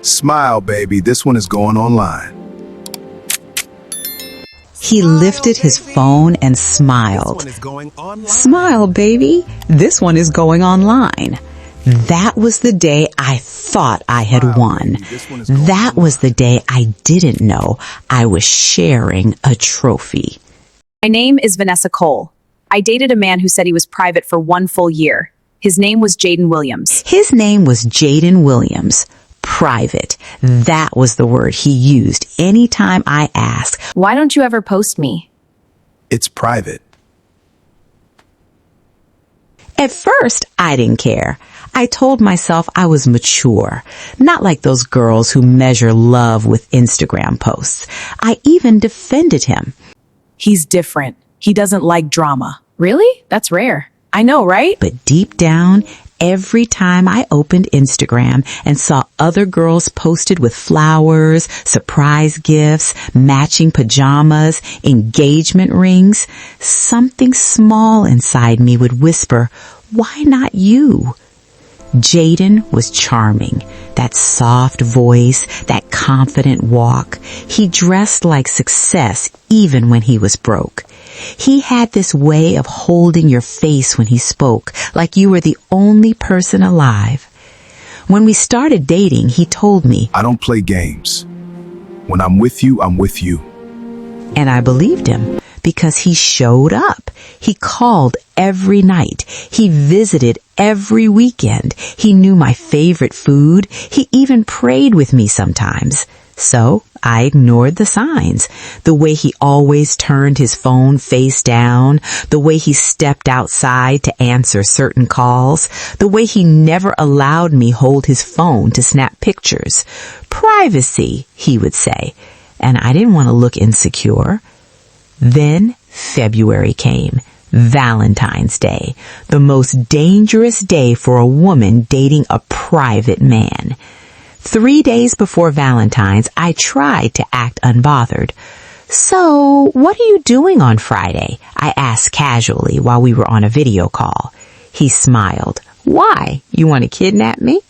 Smile, baby. This one is going online. He lifted his phone and smiled. Smile, baby. This one is going online. That was the day I thought I had won. That was the day I didn't know I was sharing a trophy. My name is Vanessa Cole. I dated a man who said he was private for 1 full year. His name was Jaden Williams. His name was Jaden Williams. Private. That was the word he used anytime I asked, Why don't you ever post me? It's private. At first, I didn't care. I told myself I was mature, not like those girls who measure love with Instagram posts. I even defended him. He's different. He doesn't like drama. Really? That's rare. I know, right? But deep down, every time I opened Instagram and saw other girls posted with flowers, surprise gifts, matching pajamas, engagement rings, something small inside me would whisper, why not you? Jaden was charming. That soft voice, that confident walk. He dressed like success even when he was broke. He had this way of holding your face when he spoke, like you were the only person alive. When we started dating, he told me, I don't play games. When I'm with you, I'm with you. And I believed him because he showed up. He called every night. He visited every weekend. He knew my favorite food. He even prayed with me sometimes. So I ignored the signs. The way he always turned his phone face down, the way he stepped outside to answer certain calls, the way he never allowed me hold his phone to snap pictures. Privacy, he would say. And I didn't want to look insecure. Then February came. Valentine's Day, the most dangerous day for a woman dating a private man. 3 days before Valentine's, I tried to act unbothered. So, what are you doing on Friday? I asked casually while we were on a video call. He smiled. Why? You want to kidnap me?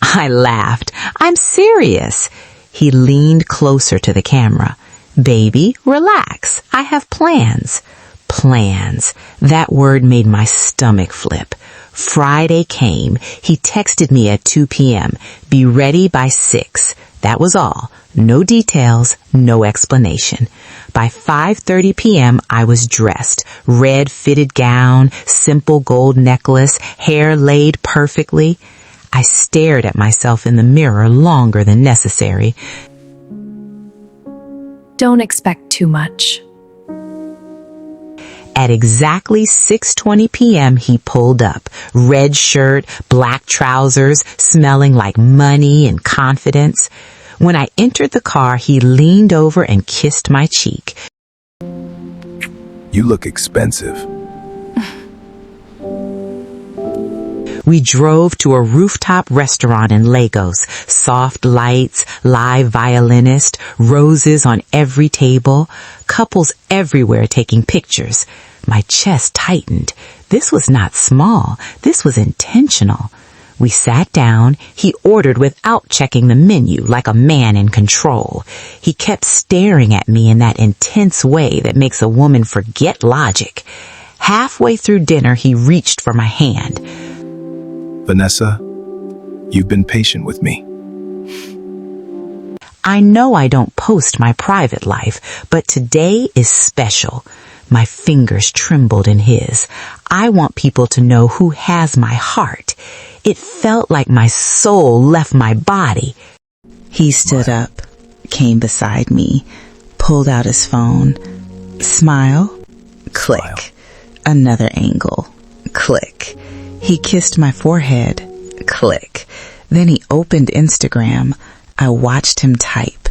I laughed. I'm serious. He leaned closer to the camera. Baby, relax. I have plans. Plans. That word made my stomach flip. Friday came. He texted me at 2 p.m. Be ready by 6. That was all. No details, no explanation. By 5:30 p.m., I was dressed. Red fitted gown, simple gold necklace, hair laid perfectly. I stared at myself in the mirror longer than necessary. Don't expect too much. At exactly 6:20 p.m., he pulled up. Red shirt, black trousers, smelling like money and confidence. When I entered the car, he leaned over and kissed my cheek. You look expensive. We drove to a rooftop restaurant in Lagos. Soft lights, live violinist, roses on every table, couples everywhere taking pictures. My chest tightened. This was not small. This was intentional. We sat down. He ordered without checking the menu like a man in control. He kept staring at me in that intense way that makes a woman forget logic. Halfway through dinner, he reached for my hand. Vanessa, you've been patient with me. I know I don't post my private life, but today is special. My fingers trembled in his. I want people to know who has my heart. It felt like my soul left my body. He stood up, came beside me, pulled out his phone. Smile. Click. Smile. Another angle. Click. He kissed my forehead. Click. Then he opened Instagram. I watched him type.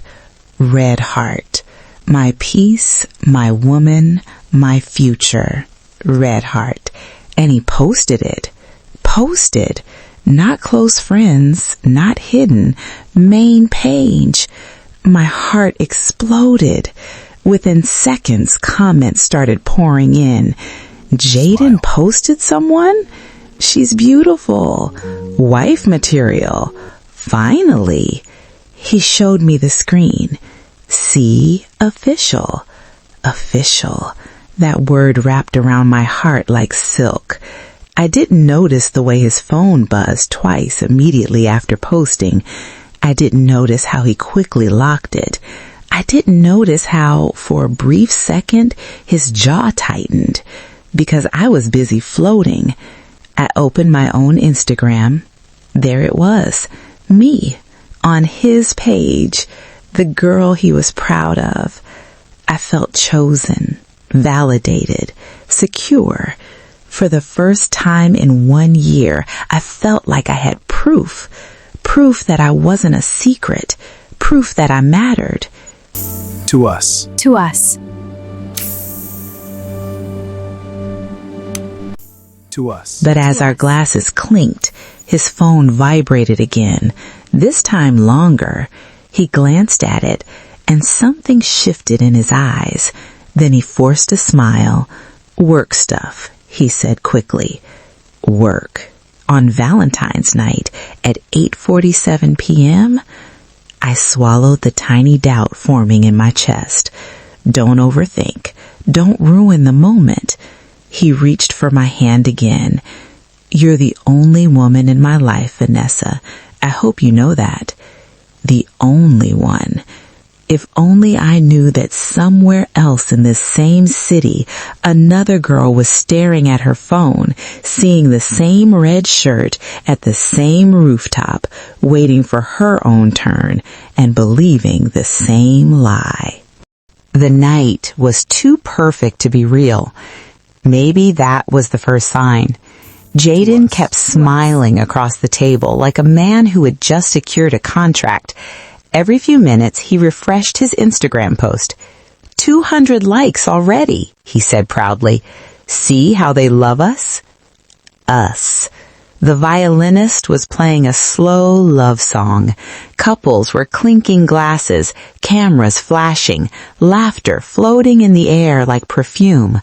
Red heart. My peace, my woman, my future. Red heart. And he posted it. Posted. Not close friends, not hidden. Main page. My heart exploded. Within seconds, comments started pouring in. Jaden posted someone? She's beautiful. Wife material. Finally. He showed me the screen. See? Official. Official. That word wrapped around my heart like silk. I didn't notice the way his phone buzzed twice immediately after posting. I didn't notice how he quickly locked it. I didn't notice how, for a brief second, his jaw tightened. Because I was busy floating. I opened my own Instagram. There it was. Me. On his page. The girl he was proud of. I felt chosen, validated, secure. For the first time in 1 year, I felt like I had proof. Proof that I wasn't a secret. Proof that I mattered. To us. To us. To us. But as our glasses clinked, his phone vibrated again, this time longer. He glanced at it, and something shifted in his eyes. Then he forced a smile. Work stuff, he said quickly. Work. On Valentine's night at 8:47 p.m.? I swallowed the tiny doubt forming in my chest. Don't overthink. Don't ruin the moment. He reached for my hand again. You're the only woman in my life, Vanessa. I hope you know that. The only one. If only I knew that somewhere else in this same city, another girl was staring at her phone, seeing the same red shirt at the same rooftop, waiting for her own turn, and believing the same lie. The night was too perfect to be real. Maybe that was the first sign. Jaden kept smiling across the table like a man who had just secured a contract. Every few minutes, he refreshed his Instagram post. 200 likes already, he said proudly. See how they love us? Us. The violinist was playing a slow love song. Couples were clinking glasses, cameras flashing, laughter floating in the air like perfume.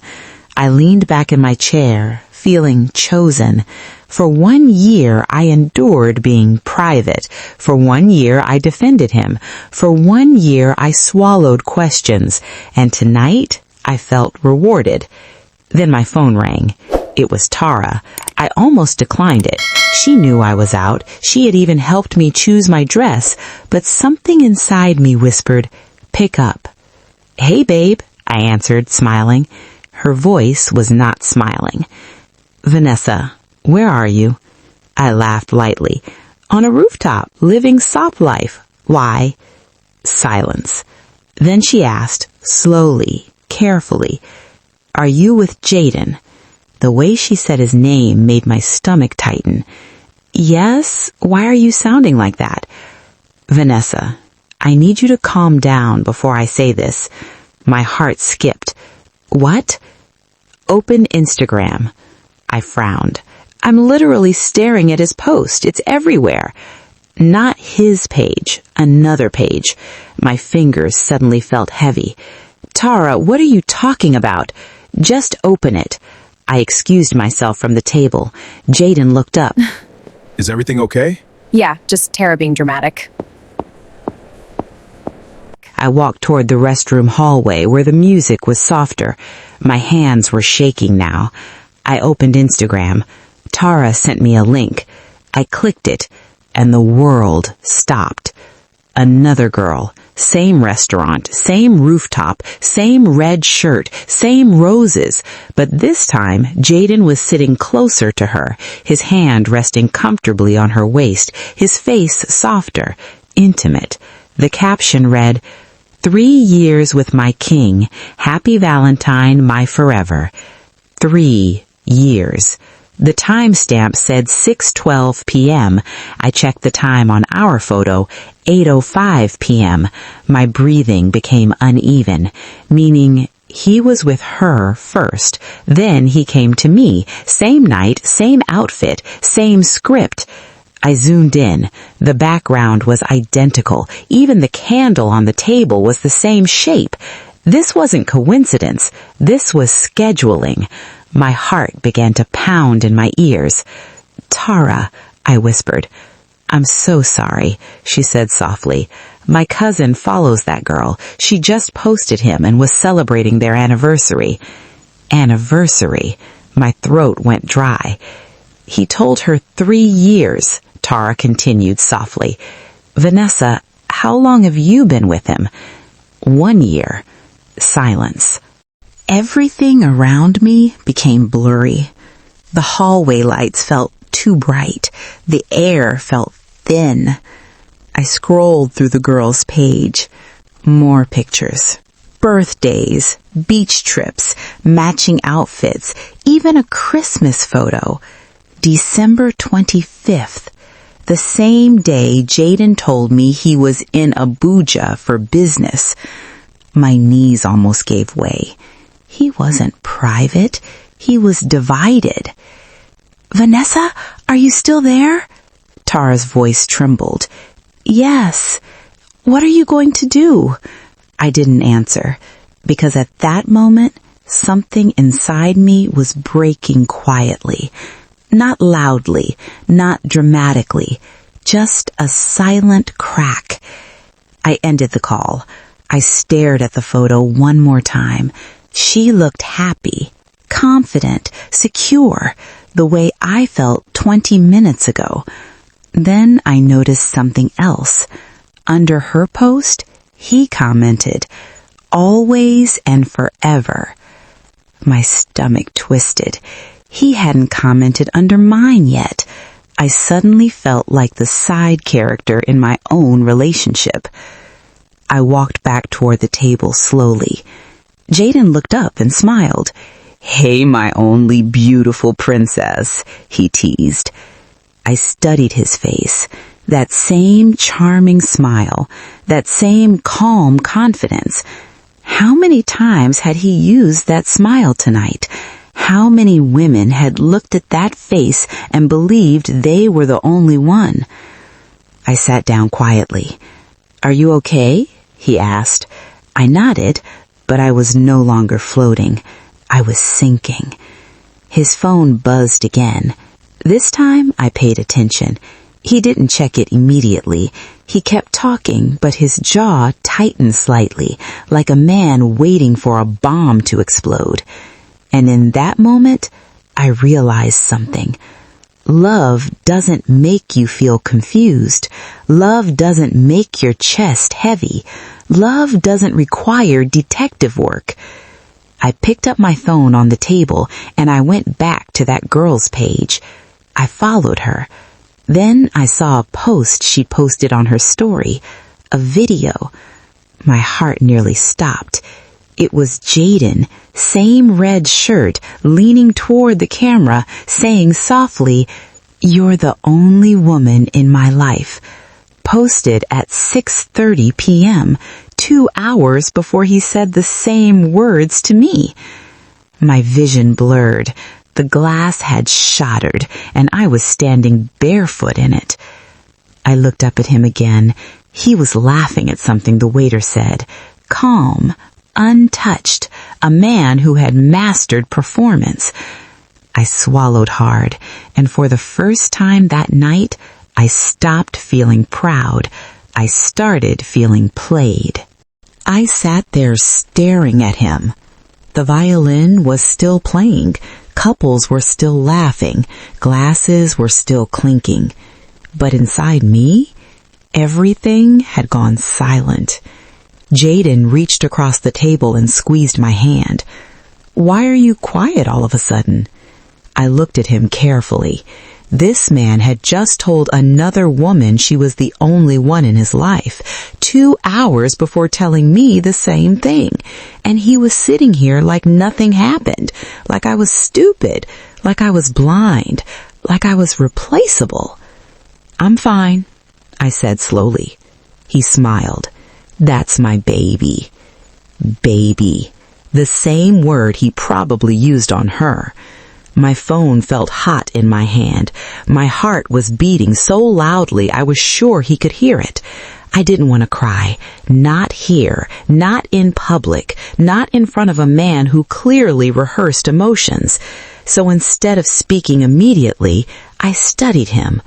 I leaned back in my chair, feeling chosen. For 1 year, I endured being private. For 1 year, I defended him. For 1 year, I swallowed questions. And tonight, I felt rewarded. Then my phone rang. It was Tara. I almost declined it. She knew I was out. She had even helped me choose my dress. But something inside me whispered, pick up. Hey, babe, I answered, smiling. Her voice was not smiling. Vanessa, where are you? I laughed lightly. On a rooftop, living soft life. Why? Silence. Then she asked, slowly, carefully, are you with Jaden? The way she said his name made my stomach tighten. Yes? Why are you sounding like that? Vanessa, I need you to calm down before I say this. My heart skipped. What? Open Instagram. I frowned. I'm literally staring at his post. It's everywhere. Not his page, another page. My fingers suddenly felt heavy. Tara, what are you talking about? Just open it. I excused myself from the table. Jaden looked up. Is everything okay? Yeah, just Tara being dramatic. I walked toward the restroom hallway where the music was softer. My hands were shaking now. I opened Instagram. Tara sent me a link. I clicked it, and the world stopped. Another girl, same restaurant, same rooftop, same red shirt, same roses. But this time, Jaden was sitting closer to her, his hand resting comfortably on her waist, his face softer, intimate. The caption read, 3 years with my king. Happy Valentine, my forever. 3 years. The timestamp said 6:12 p.m. I checked the time on our photo, 8:05 p.m. My breathing became uneven, meaning he was with her first. Then he came to me. Same night, same outfit, same script. I zoomed in. The background was identical. Even the candle on the table was the same shape. This wasn't coincidence. This was scheduling. My heart began to pound in my ears. Tara, I whispered, "I'm so sorry," she said softly. "My cousin follows that girl. She just posted him and was celebrating their anniversary." Anniversary. My throat went dry. "He told her 3 years," Tara continued softly. "Vanessa, how long have you been with him?" 1 year. Silence. Everything around me became blurry. The hallway lights felt too bright. The air felt thin. I scrolled through the girl's page. More pictures. Birthdays, beach trips, matching outfits, even a Christmas photo. December 25th. The same day Jaden told me he was in Abuja for business. My knees almost gave way. He wasn't private. He was divided. "Vanessa, are you still there?" Tara's voice trembled. "Yes. What are you going to do?" I didn't answer, because at that moment, something inside me was breaking quietly. Not loudly, not dramatically, just a silent crack. I ended the call. I stared at the photo one more time. She looked happy, confident, secure, the way I felt 20 minutes ago. Then I noticed something else. Under her post, he commented, "Always and forever." My stomach twisted. He hadn't commented under mine yet. I suddenly felt like the side character in my own relationship. I walked back toward the table slowly. Jaden looked up and smiled. "Hey, my only beautiful princess," he teased. I studied his face. That same charming smile, that same calm confidence. How many times had he used that smile tonight? How many women had looked at that face and believed they were the only one? I sat down quietly. "Are you okay?" he asked. I nodded, but I was no longer floating. I was sinking. His phone buzzed again. This time I paid attention. He didn't check it immediately. He kept talking, but his jaw tightened slightly, like a man waiting for a bomb to explode. And in that moment, I realized something. Love doesn't make you feel confused. Love doesn't make your chest heavy. Love doesn't require detective work. I picked up my phone on the table and I went back to that girl's page. I followed her. Then I saw a post she posted on her story, a video. My heart nearly stopped. It was Jaden, same red shirt, leaning toward the camera, saying softly, "You're the only woman in my life." Posted at 6:30 p.m., 2 hours before he said the same words to me. My vision blurred. The glass had shattered, and I was standing barefoot in it. I looked up at him again. He was laughing at something the waiter said. Calm, untouched, a man who had mastered performance. I swallowed hard, and for the first time that night, I stopped feeling proud. I started feeling played. I sat there staring at him. The violin was still playing. Couples were still laughing. Glasses were still clinking. But inside me, everything had gone silent. Jaden reached across the table and squeezed my hand. "Why are you quiet all of a sudden?" I looked at him carefully. This man had just told another woman she was the only one in his life, 2 hours before telling me the same thing. And he was sitting here like nothing happened, like I was stupid, like I was blind, like I was replaceable. "I'm fine," I said slowly. He smiled. "That's my baby." Baby. The same word he probably used on her. My phone felt hot in my hand. My heart was beating so loudly I was sure he could hear it. I didn't want to cry. Not here. Not in public. Not in front of a man who clearly rehearsed emotions. So instead of speaking immediately, I studied him.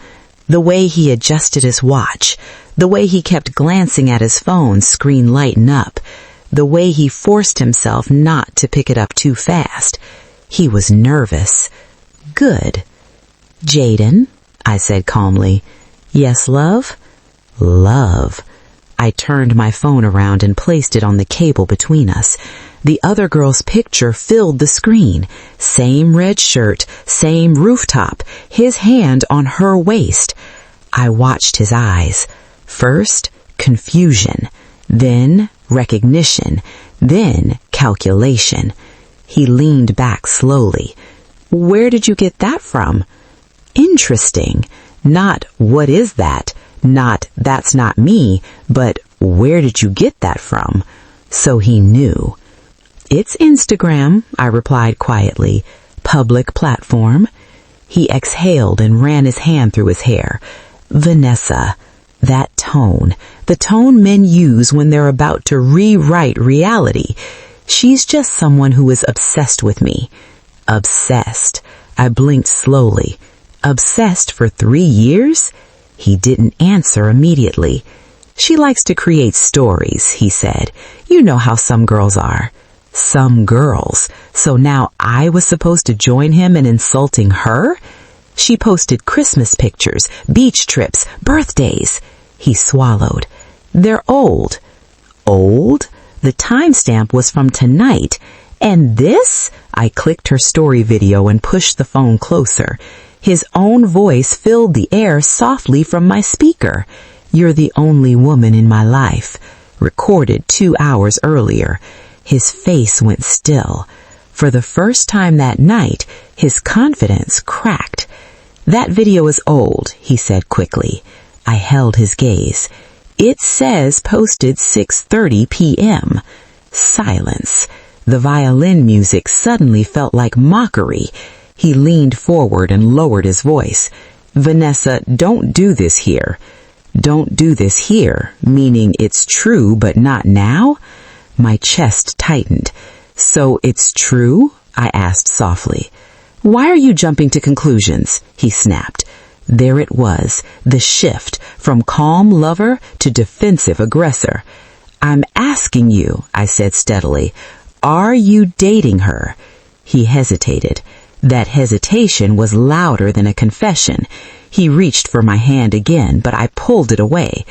The way he adjusted his watch, the way he kept glancing at his phone, screen lighting up, the way he forced himself not to pick it up too fast. He was nervous. Good. Jaden, I said calmly. Yes, love? Love. I turned my phone around and placed it on the cable between us. The other girl's picture filled the screen. Same red shirt, same rooftop, his hand on her waist. I watched his eyes. First, confusion, then recognition, then calculation. He leaned back slowly. Where did you get that from? Interesting. Not what is that? Not that's not me, but where did you get that from? So he knew. It's Instagram, I replied quietly. Public platform. He exhaled and ran his hand through his hair. Vanessa, that tone, the tone men use when they're about to rewrite reality. She's just someone who is obsessed with me. Obsessed. I blinked slowly. Obsessed for 3 years? He didn't answer immediately. She likes to create stories, he said. You know how some girls are. Some girls. So now I was supposed to join him in insulting her? She posted Christmas pictures, beach trips, birthdays. He swallowed. They're old. Old? The timestamp was from tonight. And this? I clicked her story video and pushed the phone closer. His own voice filled the air softly from my speaker. You're the only woman in my life. Recorded 2 hours earlier. His face went still. For the first time that night, his confidence cracked. That video is old, he said quickly. I held his gaze. It says posted 6:30 p.m. Silence. The violin music suddenly felt like mockery. He leaned forward and lowered his voice. Vanessa, don't do this here. Don't do this here, meaning it's true but not now? My chest tightened. So it's true? I asked softly. Why are you jumping to conclusions? He snapped. There it was, the shift from calm lover to defensive aggressor. I'm asking you, I said steadily, are you dating her? He hesitated. That hesitation was louder than a confession. He reached for my hand again, but I pulled it away.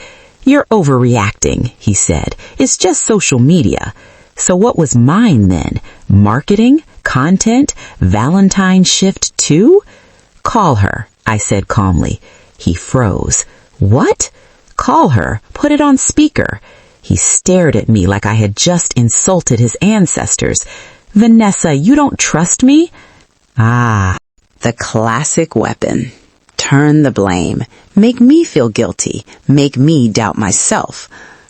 You're overreacting, he said. It's just social media. So what was mine then? Marketing? Content? Valentine shift 2? Call her, I said calmly. He froze. What? Call her. Put it on speaker. He stared at me like I had just insulted his ancestors. Vanessa, you don't trust me? Ah, the classic weapon. Turn the blame. Make me feel guilty. Make me doubt myself.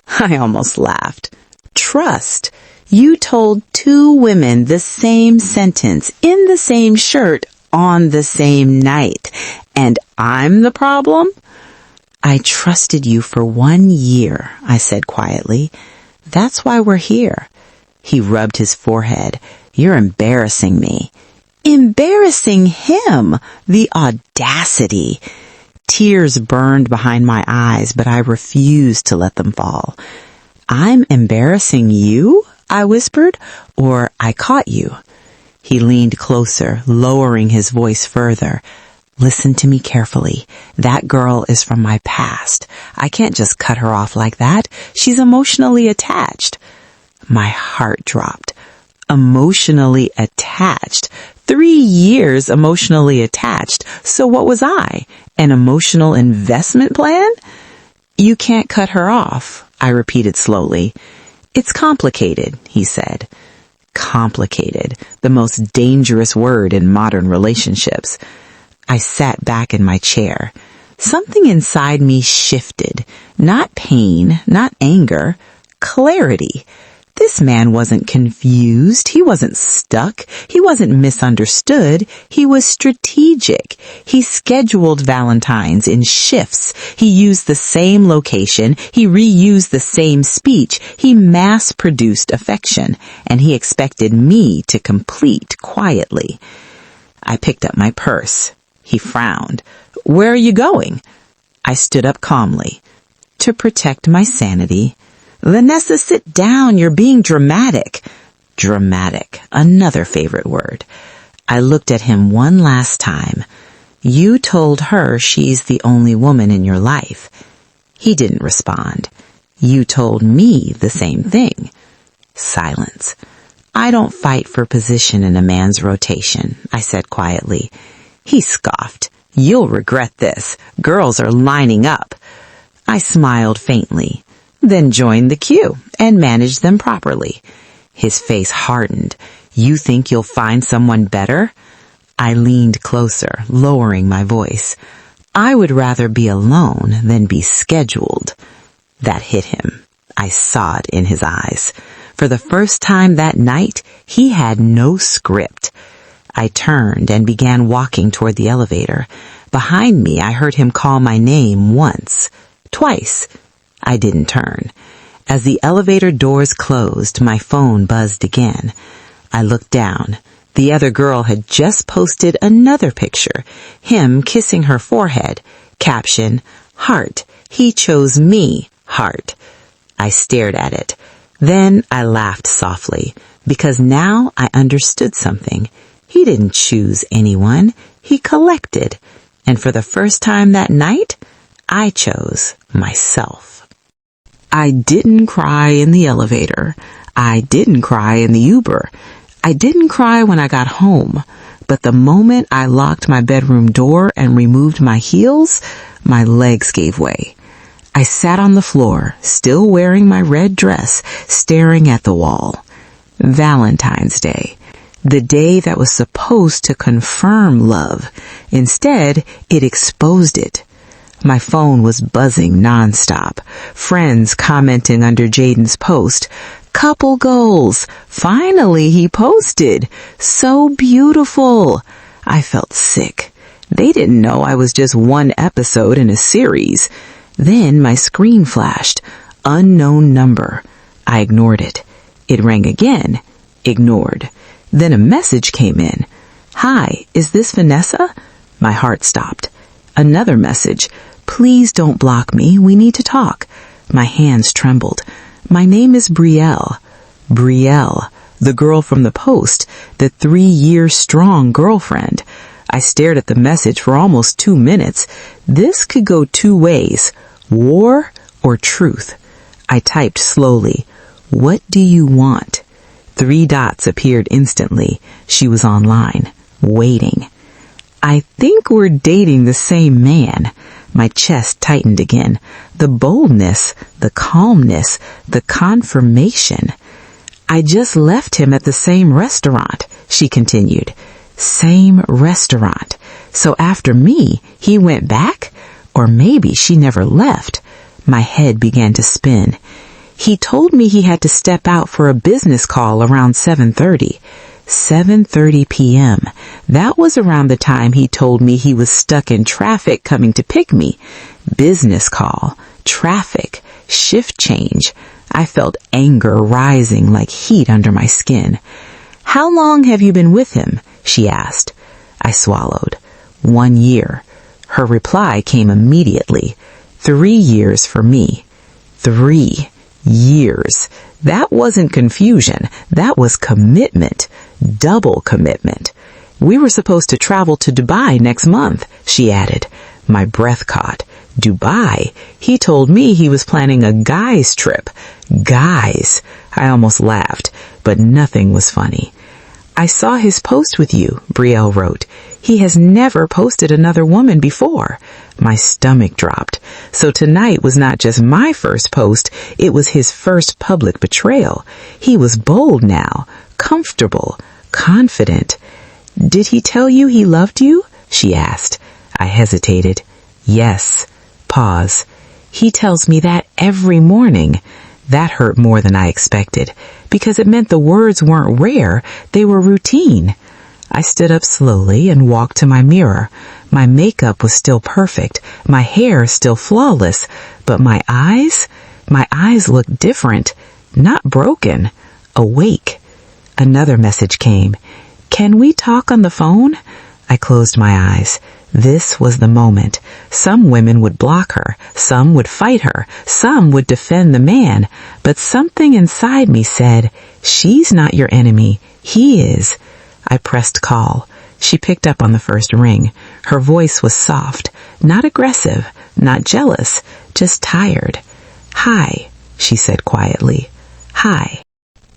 I almost laughed. Trust. You told 2 women the same sentence in the same shirt on the same night. And I'm the problem? I trusted you for 1 year, I said quietly. That's why we're here. He rubbed his forehead. You're embarrassing me. Embarrassing him. The audacity. Tears burned behind my eyes, but I refused to let them fall. I'm embarrassing you? I whispered, or I caught you. He leaned closer, lowering his voice further. Listen to me carefully. That girl is from my past. I can't just cut her off like that. She's emotionally attached. My heart dropped. Emotionally attached. 3 years emotionally attached. So what was I? An emotional investment plan? You can't cut her off, I repeated slowly. It's complicated, he said. Complicated, the most dangerous word in modern relationships. I sat back in my chair. Something inside me shifted. Not pain, not anger, clarity. This man wasn't confused. He wasn't stuck. He wasn't misunderstood. He was strategic. He scheduled Valentines in shifts. He used the same location. He reused the same speech. He mass-produced affection. And he expected me to complete quietly. I picked up my purse. He frowned. Where are you going? I stood up calmly. To protect my sanity. Vanessa, sit down. You're being dramatic. Dramatic. Another favorite word. I looked at him one last time. You told her she's the only woman in your life. He didn't respond. You told me the same thing. Silence. I don't fight for position in a man's rotation, I said quietly. He scoffed. You'll regret this. Girls are lining up. I smiled faintly, then joined the queue and managed them properly. His face hardened. You think you'll find someone better? I leaned closer, lowering my voice. I would rather be alone than be scheduled. That hit him. I saw it in his eyes. For the first time that night, he had no script. I turned and began walking toward the elevator. Behind me, I heard him call my name once, twice. I didn't turn. As the elevator doors closed, my phone buzzed again. I looked down. The other girl had just posted another picture, him kissing her forehead. Caption, heart. He chose me, heart. I stared at it. Then I laughed softly, because now I understood something. He didn't choose anyone. He collected. And for the first time that night, I chose myself. I didn't cry in the elevator. I didn't cry in the Uber. I didn't cry when I got home. But the moment I locked my bedroom door and removed my heels, my legs gave way. I sat on the floor, still wearing my red dress, staring at the wall. Valentine's Day. The day that was supposed to confirm love. Instead, it exposed it. My phone was buzzing nonstop. Friends commenting under Jaden's post. Couple goals. Finally, he posted. So beautiful. I felt sick. They didn't know I was just one episode in a series. Then my screen flashed. Unknown number. I ignored it. It rang again. Ignored. Then a message came in. Hi, is this Vanessa? My heart stopped. Another message. Please don't block me. We need to talk. My hands trembled. My name is Brielle. Brielle, the girl from the post, the 3-year-strong girlfriend. I stared at the message for almost 2 minutes. This could go 2 ways, war or truth. I typed slowly. What do you want? 3 dots appeared instantly. She was online, waiting. I think we're dating the same man. My chest tightened again. The boldness, the calmness, the confirmation. I just left him at the same restaurant, she continued. Same restaurant. So after me, he went back? Or maybe she never left. My head began to spin. He told me he had to step out for a business call around 7:30. 7:30 p.m. That was around the time he told me he was stuck in traffic coming to pick me. Business call, traffic, shift change. I felt anger rising like heat under my skin. How long have you been with him? She asked. I swallowed. 1 year. Her reply came immediately. 3 years for me. 3 years. That wasn't confusion. That was commitment. Double commitment. We were supposed to travel to Dubai next month, she added. My breath caught. Dubai? He told me he was planning a guy's trip. Guys. I almost laughed, but nothing was funny. I saw his post with you, Brielle wrote. He has never posted another woman before. My stomach dropped. So tonight was not just my first post, it was his first public betrayal. He was bold now, comfortable, confident. Did he tell you he loved you? She asked. I hesitated. Yes. Pause. He tells me that every morning. That hurt more than I expected, because it meant the words weren't rare, they were routine. I stood up slowly and walked to my mirror. My makeup was still perfect, my hair still flawless, but my eyes looked different, not broken, awake. Another message came. Can we talk on the phone? I closed my eyes. This was the moment. Some women would block her, some would fight her, some would defend the man, but something inside me said, "She's not your enemy, he is." I pressed call. She picked up on the first ring. Her voice was soft, not aggressive, not jealous, just tired. "Hi," she said quietly. "Hi."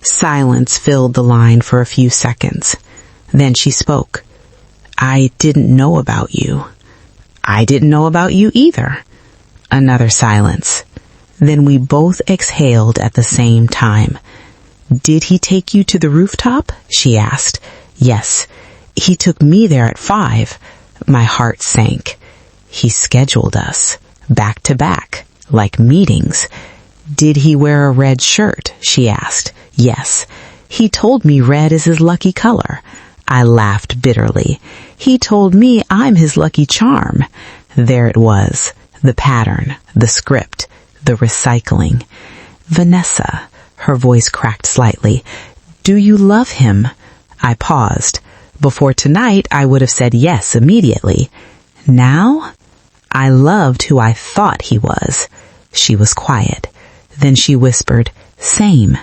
Silence filled the line for a few seconds. Then she spoke. "I didn't know about you." "I didn't know about you either." Another silence. Then we both exhaled at the same time. "Did he take you to the rooftop?" she asked. "Yes. He took me there at 5. My heart sank. "He scheduled us, back to back, like meetings." "Did he wear a red shirt?" she asked. "Yes. He told me red is his lucky color." I laughed bitterly. "He told me I'm his lucky charm." There it was, the pattern, the script, the recycling. "Vanessa," her voice cracked slightly, "do you love him?" I paused. Before tonight, I would have said yes immediately. Now, I loved who I thought he was. She was quiet. Then she whispered, "Same."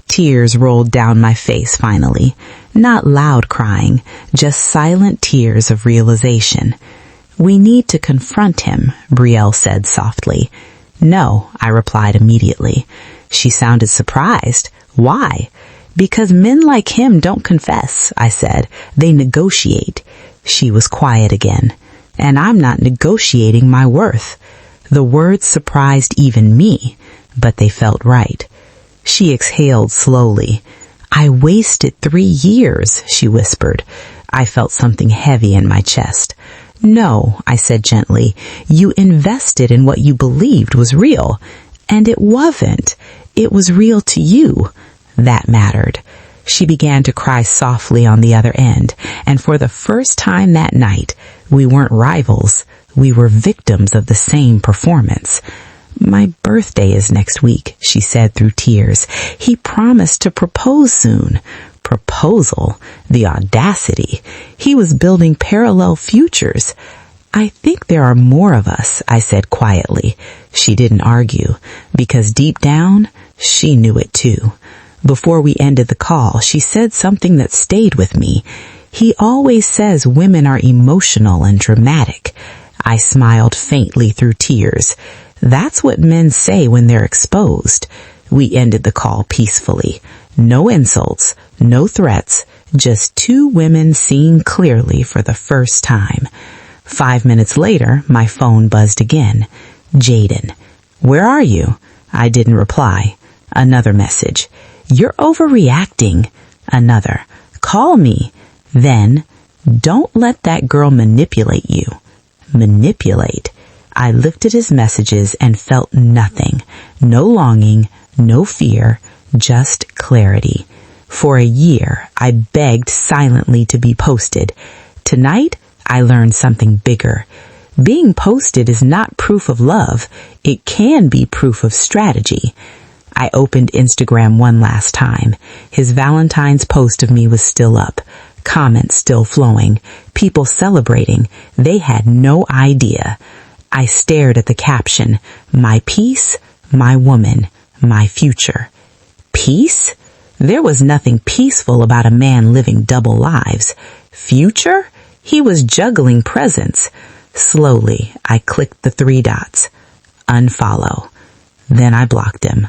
Tears rolled down my face finally. Not loud crying, just silent tears of realization. "We need to confront him," Brielle said softly. "No," I replied immediately. She sounded surprised. "Why?" "Because men like him don't confess," I said. "They negotiate." She was quiet again. "And I'm not negotiating my worth." The words surprised even me, but they felt right. She exhaled slowly. "I wasted 3 years," she whispered. I felt something heavy in my chest. "No," I said gently. "You invested in what you believed was real. And it wasn't. It was real to you. That mattered." She began to cry softly on the other end, and for the first time that night, we weren't rivals. We were victims of the same performance. "My birthday is next week," she said through tears. "He promised to propose soon." Proposal? The audacity. He was building parallel futures. "I think there are more of us," I said quietly. She didn't argue, because deep down, she knew it too. Before we ended the call, she said something that stayed with me. "He always says women are emotional and dramatic." I smiled faintly through tears. "That's what men say when they're exposed." We ended the call peacefully. No insults, no threats, just 2 women seeing clearly for the first time. 5 minutes later, my phone buzzed again. "Jaden." "Where are you?" I didn't reply. Another message. "You're overreacting." Another. "Call me." Then, "Don't let that girl manipulate you." Manipulate. I looked at his messages and felt nothing. No longing, no fear, just clarity. For a year, I begged silently to be posted. Tonight, I learned something bigger. Being posted is not proof of love. It can be proof of strategy. I opened Instagram one last time. His Valentine's post of me was still up. Comments still flowing. People celebrating. They had no idea. I stared at the caption. "My peace, my woman, my future." Peace? There was nothing peaceful about a man living double lives. Future? He was juggling presents. Slowly, I clicked the 3 dots. Unfollow. Then I blocked him.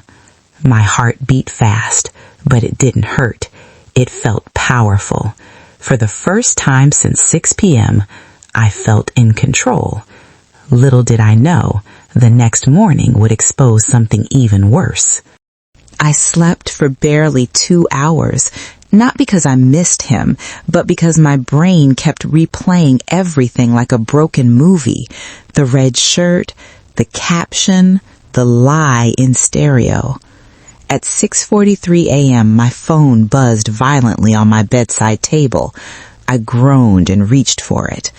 My heart beat fast, but it didn't hurt. It felt powerful. For the first time since 6 p.m., I felt in control. Little did I know, the next morning would expose something even worse. I slept for barely 2 hours, not because I missed him, but because my brain kept replaying everything like a broken movie. The red shirt, the caption, the lie in stereo. At 6:43 a.m., my phone buzzed violently on my bedside table. I groaned and reached for it.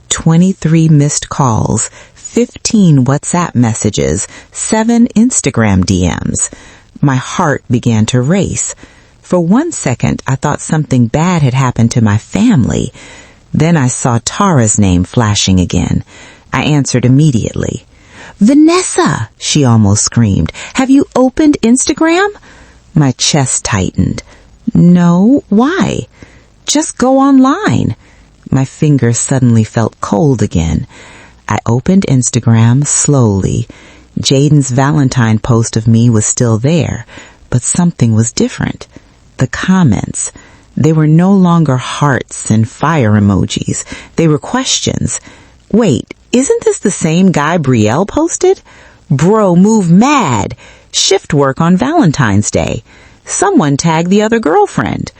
23 missed calls, 15 WhatsApp messages, 7 Instagram DMs. My heart began to race. For 1 second, I thought something bad had happened to my family. Then I saw Tara's name flashing again. I answered immediately. "Vanessa," she almost screamed. "Have you opened Instagram?" My chest tightened. "No, why?" "Just go online." My fingers suddenly felt cold again. I opened Instagram slowly. Jaden's Valentine post of me was still there, but something was different. The comments. They were no longer hearts and fire emojis. They were questions. Wait, isn't this the same guy Brielle posted? Bro, move mad. Shift work on Valentine's Day. Someone tagged the other girlfriend.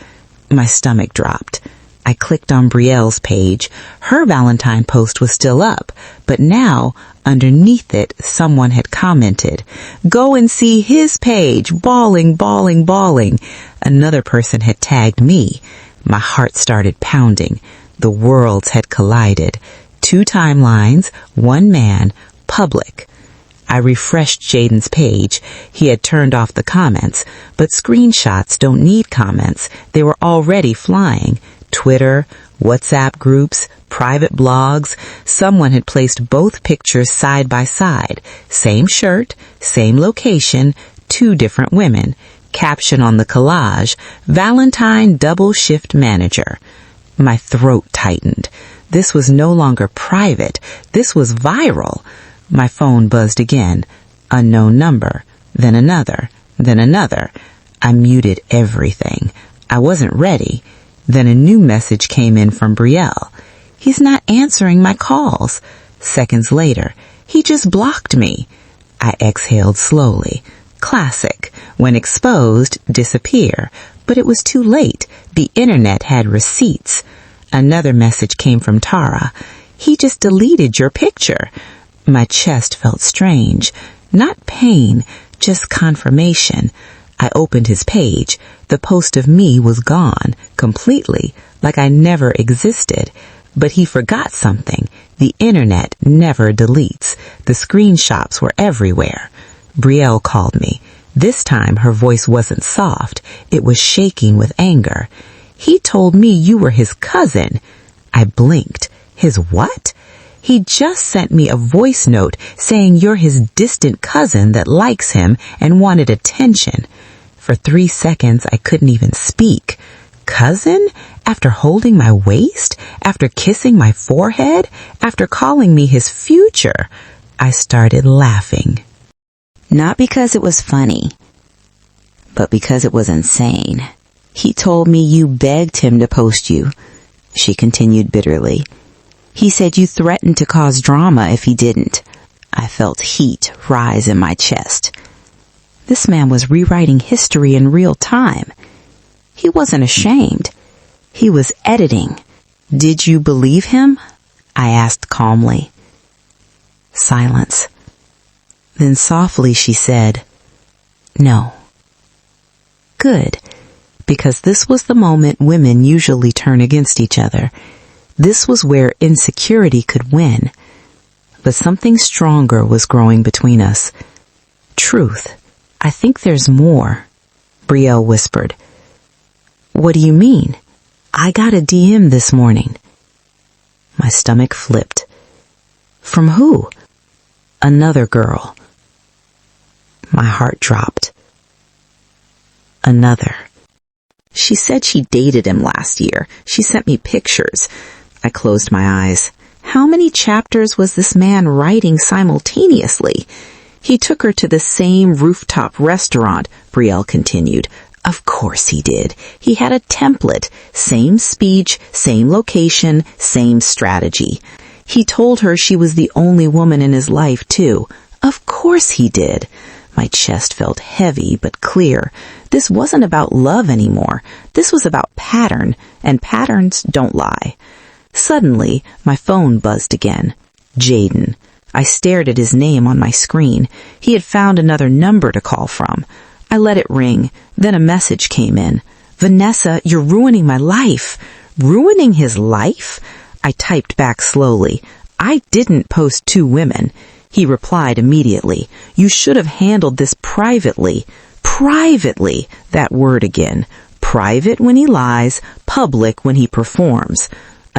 My stomach dropped. I clicked on Brielle's page. Her Valentine post was still up, but now, underneath it, someone had commented, "Go and see his page, bawling, bawling, bawling." Another person had tagged me. My heart started pounding. The worlds had collided. 2 timelines, 1 man, public. I refreshed Jaden's page. He had turned off the comments, but screenshots don't need comments. They were already flying. Twitter, WhatsApp groups, private blogs. Someone had placed both pictures side by side. Same shirt, same location, 2 different women. Caption on the collage, "Valentine double shift manager." My throat tightened. This was no longer private. This was viral. My phone buzzed again. Unknown number. Then another. Then another. I muted everything. I wasn't ready. Then a new message came in from Brielle. "He's not answering my calls." Seconds later, "He just blocked me." I exhaled slowly. Classic. When exposed, disappear. But it was too late. The internet had receipts. Another message came from Tara. "He just deleted your picture." My chest felt strange. Not pain, just confirmation. I opened his page. The post of me was gone, completely, like I never existed. But he forgot something. The internet never deletes. The screenshots were everywhere. Brielle called me. This time her voice wasn't soft. It was shaking with anger. "He told me you were his cousin." I blinked. "His what?" "He just sent me a voice note saying you're his distant cousin that likes him and wanted attention." For 3 seconds, I couldn't even speak. Cousin? After holding my waist? After kissing my forehead? After calling me his future? I started laughing. Not because it was funny, but because it was insane. "He told me you begged him to post you," she continued bitterly. "He said you threatened to cause drama if he didn't." I felt heat rise in my chest. This man was rewriting history in real time. He wasn't ashamed. He was editing. "Did you believe him?" I asked calmly. Silence. Then softly she said, "No." Good, because this was the moment women usually turn against each other. This was where insecurity could win. But something stronger was growing between us. "Truth. I think there's more," Brielle whispered. "What do you mean?" "I got a DM this morning." My stomach flipped. "From who?" "Another girl." My heart dropped. Another. She said she dated him last year. She sent me pictures. I closed my eyes. How many chapters was this man writing simultaneously? "He took her to the same rooftop restaurant," Brielle continued. Of course he did. He had a template. Same speech, same location, same strategy. He told her she was the only woman in his life, too. Of course he did. My chest felt heavy but clear. This wasn't about love anymore. This was about pattern, and patterns don't lie. Suddenly, my phone buzzed again. Jaden. I stared at his name on my screen. He had found another number to call from. I let it ring. Then a message came in. "Vanessa, you're ruining my life." Ruining his life? I typed back slowly. "I didn't post 2 women." He replied immediately. "You should have handled this privately." Privately, that word again. Private when he lies, public when he performs.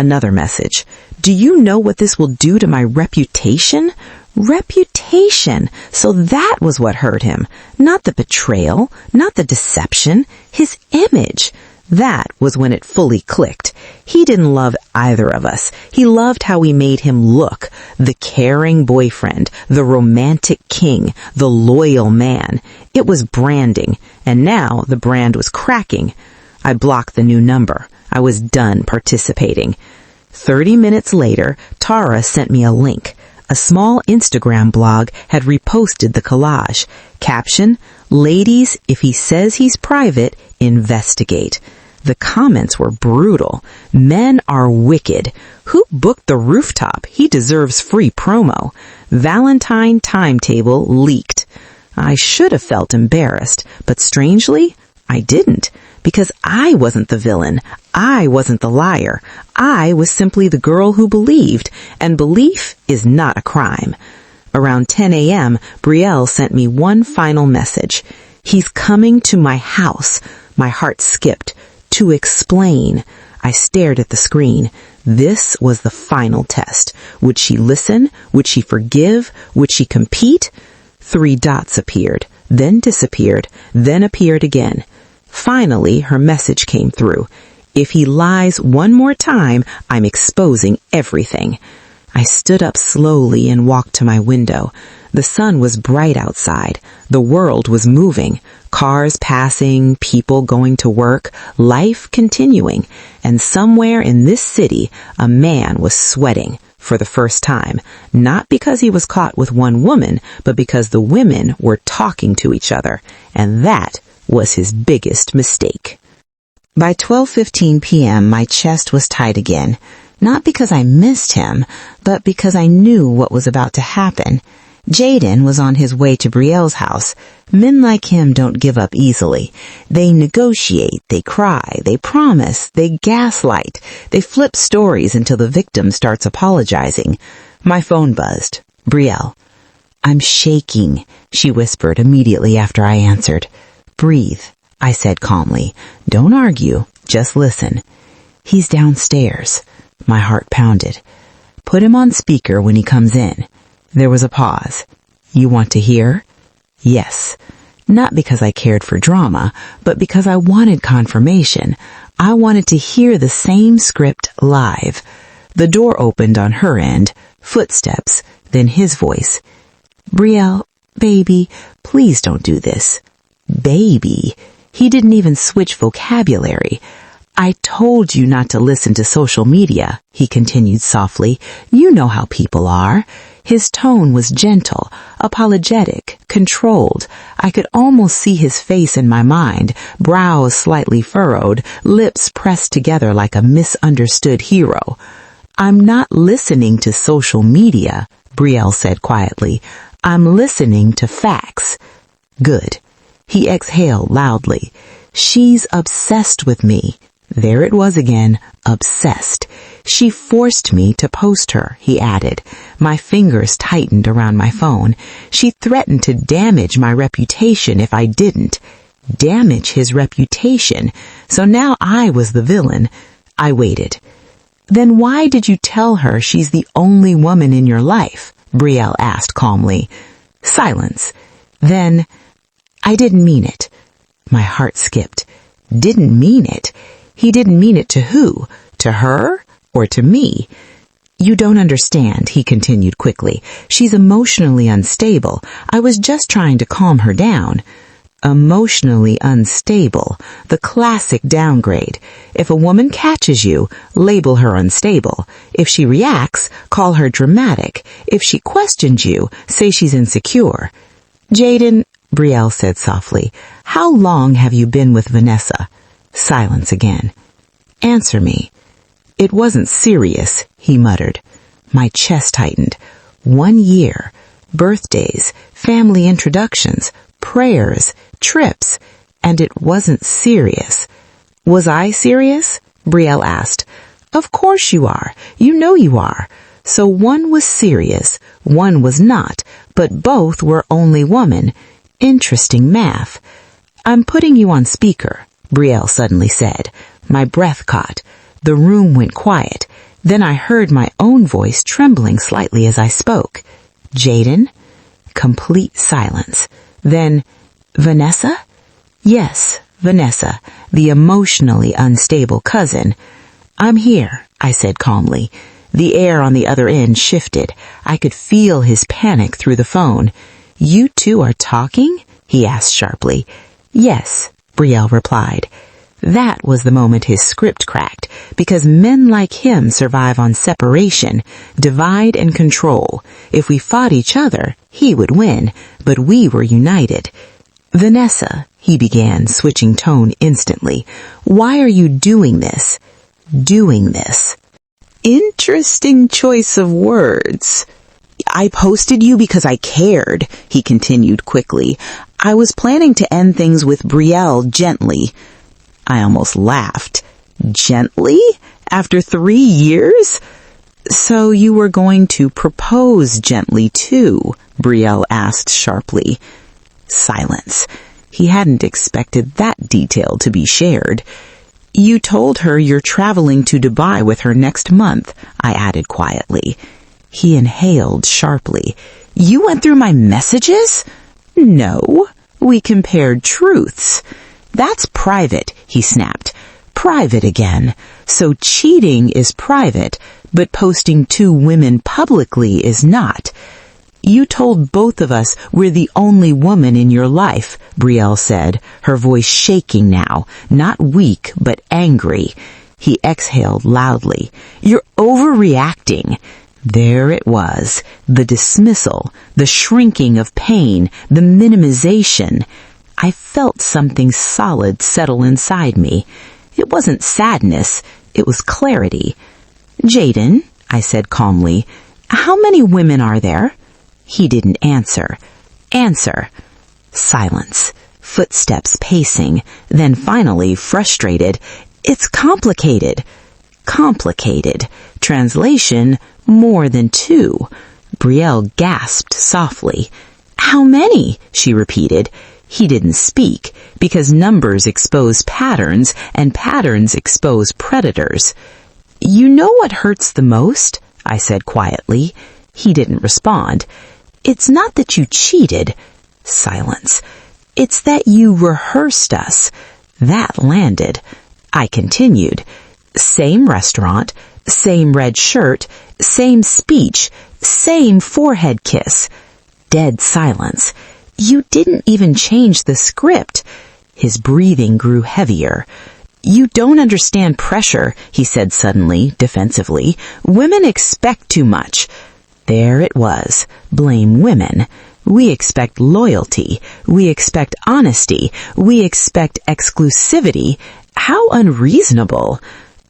Another message. Do you know what this will do to my reputation? Reputation. So that was what hurt him. Not the betrayal, not the deception, his image. That was when it fully clicked. He didn't love either of us. He loved how we made him look. The caring boyfriend, the romantic king, the loyal man. It was branding, and now the brand was cracking. I blocked the new number. I was done participating. 30 minutes later, Tara sent me a link. A small Instagram blog had reposted the collage. Caption, "Ladies, if he says he's private, investigate." The comments were brutal. Men are wicked. Who booked the Rooftop? He deserves free promo. Valentine timetable leaked. I should have felt embarrassed, but strangely, I didn't. Because I wasn't the villain. I wasn't the liar. I was simply the girl who believed, and belief is not a crime. Around 10 a.m., Brielle sent me one final message. He's coming to my house. My heart skipped. To explain. I stared at the screen. This was the final test. Would she listen? Would she forgive? Would she compete? 3 dots appeared, then disappeared, then appeared again. Finally, her message came through. If he lies one more time, I'm exposing everything. I stood up slowly and walked to my window. The sun was bright outside. The world was moving. Cars passing, people going to work, life continuing. And somewhere in this city, a man was sweating for the first time. Not because he was caught with one woman, but because the women were talking to each other. And that was his biggest mistake. By 12:15 p.m., my chest was tight again. Not because I missed him, but because I knew what was about to happen. Jaden was on his way to Brielle's house. Men like him don't give up easily. They negotiate, they cry, they promise, they gaslight, they flip stories until the victim starts apologizing. My phone buzzed. Brielle. I'm shaking, she whispered immediately after I answered. Breathe, I said calmly. Don't argue, just listen. He's downstairs. My heart pounded. Put him on speaker when he comes in. There was a pause. You want to hear? Yes. Not because I cared for drama, but because I wanted confirmation. I wanted to hear the same script live. The door opened on her end, footsteps, then his voice. Brielle, baby, please don't do this. Baby. He didn't even switch vocabulary. I told you not to listen to social media, he continued softly. You know how people are. His tone was gentle, apologetic, controlled. I could almost see his face in my mind, brows slightly furrowed, lips pressed together like a misunderstood hero. I'm not listening to social media, Brielle said quietly. I'm listening to facts. Good. He exhaled loudly. She's obsessed with me. There it was again, obsessed. She forced me to post her, he added. My fingers tightened around my phone. She threatened to damage my reputation if I didn't. Damage his reputation. So now I was the villain. I waited. Then why did you tell her she's the only woman in your life? Brielle asked calmly. Silence. Then, I didn't mean it. My heart skipped. Didn't mean it. He didn't mean it to who? To her or to me? You don't understand, he continued quickly. She's emotionally unstable. I was just trying to calm her down. Emotionally unstable. The classic downgrade. If a woman catches you, label her unstable. If she reacts, call her dramatic. If she questions you, say she's insecure. Jaden, Brielle said softly, how long have you been with Vanessa? Silence again. Answer me. It wasn't serious, he muttered. My chest tightened. 1 year. Birthdays, family introductions, prayers, trips, and it wasn't serious. Was I serious? Brielle asked. Of course you are. You know you are. So one was serious, one was not, but both were only woman. Interesting math. I'm putting you on speaker, Brielle suddenly said. My breath caught. The room went quiet. Then I heard my own voice trembling slightly as I spoke. Jaden? Complete silence. Then, Vanessa? Yes, Vanessa, the emotionally unstable cousin. I'm here, I said calmly. The air on the other end shifted. I could feel his panic through the phone. You two are talking? He asked sharply. Yes, Brielle replied. That was the moment his script cracked, because men like him survive on separation, divide and control. If we fought each other, he would win, but we were united. Vanessa, he began, switching tone instantly. Why are you doing this? Doing this. Interesting choice of words. I posted you because I cared, he continued quickly. I was planning to end things with Brielle gently. I almost laughed. Gently? After 3 years? So you were going to propose gently too? Brielle asked sharply. Silence. He hadn't expected that detail to be shared. You told her you're traveling to Dubai with her next month, I added quietly. He inhaled sharply. You went through my messages? No, we compared truths. That's private, he snapped. Private again. So cheating is private, but posting 2 women publicly is not. You told both of us we're the only woman in your life, Brielle said, her voice shaking now, not weak but angry. He exhaled loudly. You're overreacting. There it was, the dismissal, the shrinking of pain, the minimization. I felt something solid settle inside me. It wasn't sadness, it was clarity. Jaden, I said calmly, how many women are there? He didn't answer. Answer. Silence. Footsteps pacing. Then finally, frustrated, it's complicated. Complicated. Translation, more than 2. Brielle gasped softly. How many? She repeated. He didn't speak, because numbers expose patterns, and patterns expose predators. You know what hurts the most? I said quietly. He didn't respond. It's not that you cheated. Silence. It's that you rehearsed us. That landed. I continued. Same restaurant, same red shirt, same speech, same forehead kiss. Dead silence. You didn't even change the script. His breathing grew heavier. You don't understand pressure, he said suddenly, defensively. Women expect too much. There it was. Blame women. We expect loyalty. We expect honesty. We expect exclusivity. How unreasonable.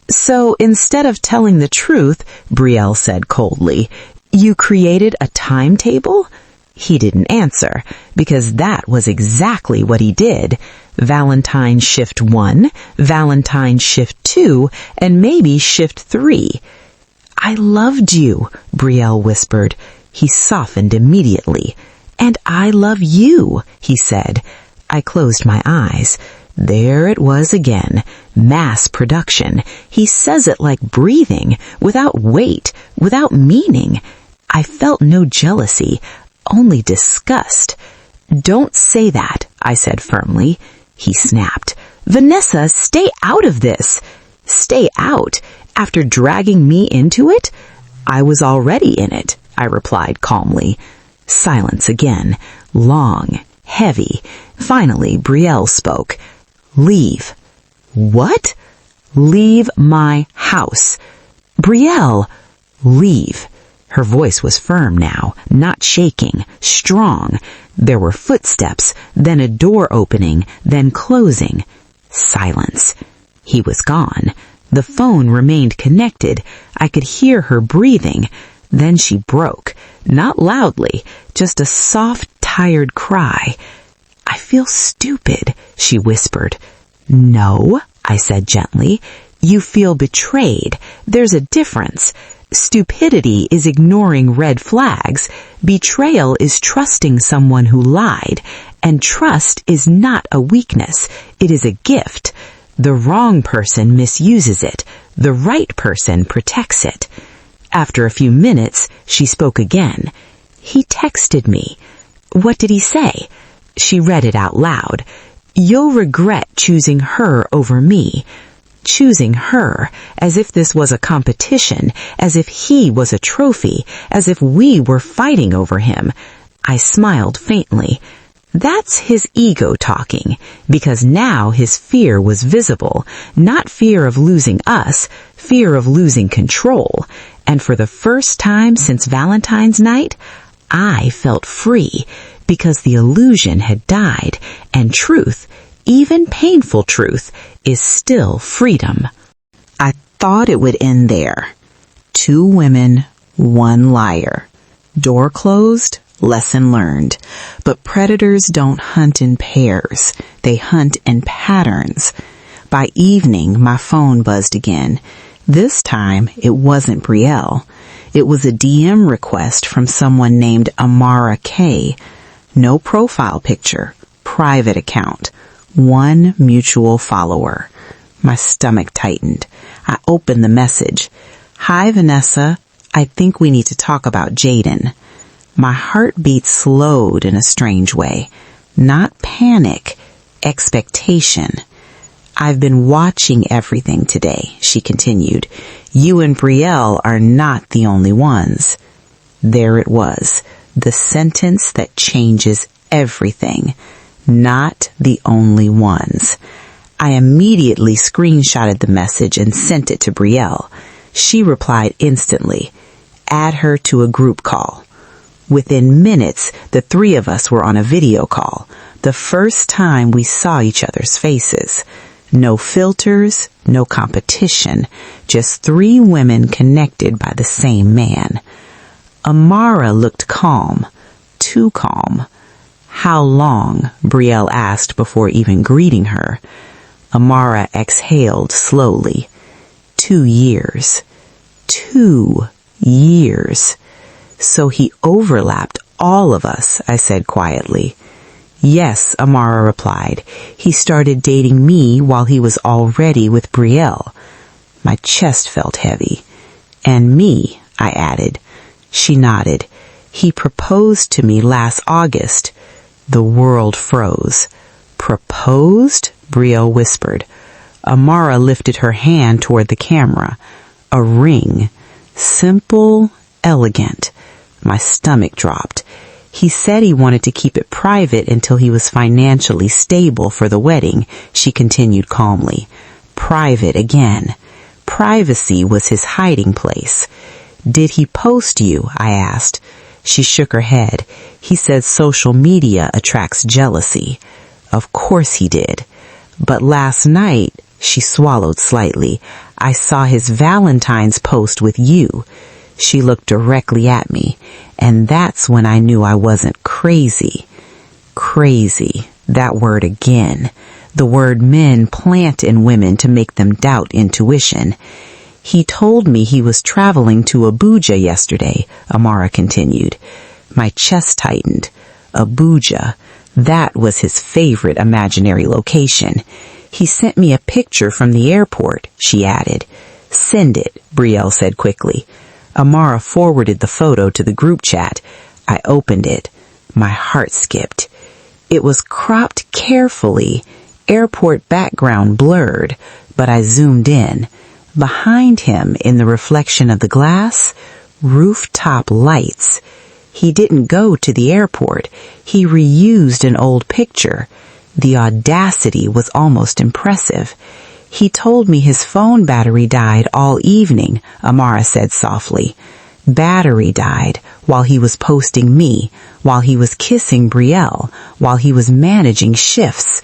So instead of telling the truth, Brielle said coldly, you created a timetable? He didn't answer, because that was exactly what he did. Valentine shift 1, Valentine shift 2, and maybe shift 3. I loved you, Brielle whispered. He softened immediately. And I love you, he said. I closed my eyes. There it was again. Mass production. He says it like breathing, without weight, without meaning. I felt no jealousy, only disgust. Don't say that, I said firmly. He snapped. Vanessa, stay out of this. Stay out? After dragging me into it? I was already in it, I replied calmly. Silence again, long, heavy. Finally, Brielle spoke. Leave. What? Leave my house. Brielle, leave. Her voice was firm now, not shaking, strong. There were footsteps, then a door opening, then closing. Silence. He was gone. The phone remained connected. I could hear her breathing. Then she broke, not loudly, just a soft, tired cry. I feel stupid, she whispered. No, I said gently. You feel betrayed. There's a difference. Stupidity is ignoring red flags. Betrayal is trusting someone who lied. And trust is not a weakness. It is a gift. The wrong person misuses it. The right person protects it. After a few minutes, she spoke again. He texted me. What did he say? She read it out loud. You'll regret choosing her over me. Choosing her, as if this was a competition, as if he was a trophy, as if we were fighting over him. I smiled faintly. That's his ego talking, because now his fear was visible, not fear of losing us, fear of losing control. And for the first time since Valentine's night, I felt free, because the illusion had died, and truth, even painful truth, is still freedom. I thought it would end there. 2 women, 1 liar. Door closed, lesson learned. But predators don't hunt in pairs. They hunt in patterns. By evening, my phone buzzed again. This time, it wasn't Brielle. It was a DM request from someone named Amara K. No profile picture. Private account. 1 mutual follower. My stomach tightened. I opened the message. Hi, Vanessa. I think we need to talk about Jaden. My heartbeat slowed in a strange way. Not panic, expectation. I've been watching everything today, she continued. You and Brielle are not the only ones. There it was, the sentence that changes everything. Not the only ones. I immediately screenshotted the message and sent it to Brielle. She replied instantly. Add her to a group call. Within minutes, the 3 of us were on a video call. The first time we saw each other's faces. No filters, no competition. Just 3 women connected by the same man. Amara looked calm. Too calm. How long? Brielle asked before even greeting her. Amara exhaled slowly. 2 years. 2 years. So he overlapped all of us, I said quietly. Yes, Amara replied. He started dating me while he was already with Brielle. My chest felt heavy. And me, I added. She nodded. He proposed to me last August. The world froze. Proposed? Brielle whispered. Amara lifted her hand toward the camera. A ring. Simple, elegant. My stomach dropped. He said he wanted to keep it private until he was financially stable for the wedding, she continued calmly. Private again. Privacy was his hiding place. Did he post you? I asked. She shook her head. He said social media attracts jealousy. Of course he did. But last night, she swallowed slightly, I saw his Valentine's post with you. She looked directly at me, and that's when I knew I wasn't crazy. Crazy, that word again. The word men plant in women to make them doubt intuition. He told me he was traveling to Abuja yesterday, Amara continued. My chest tightened. Abuja, that was his favorite imaginary location. He sent me a picture from the airport, she added. Send it, Brielle said quickly. Amara forwarded the photo to the group chat. I opened it. My heart skipped. It was cropped carefully, airport background blurred, but I zoomed in. Behind him, in the reflection of the glass, rooftop lights. He didn't go to the airport. He reused an old picture. The audacity was almost impressive. He told me his phone battery died all evening, Amara said softly. Battery died while he was posting me, while he was kissing Brielle, while he was managing shifts.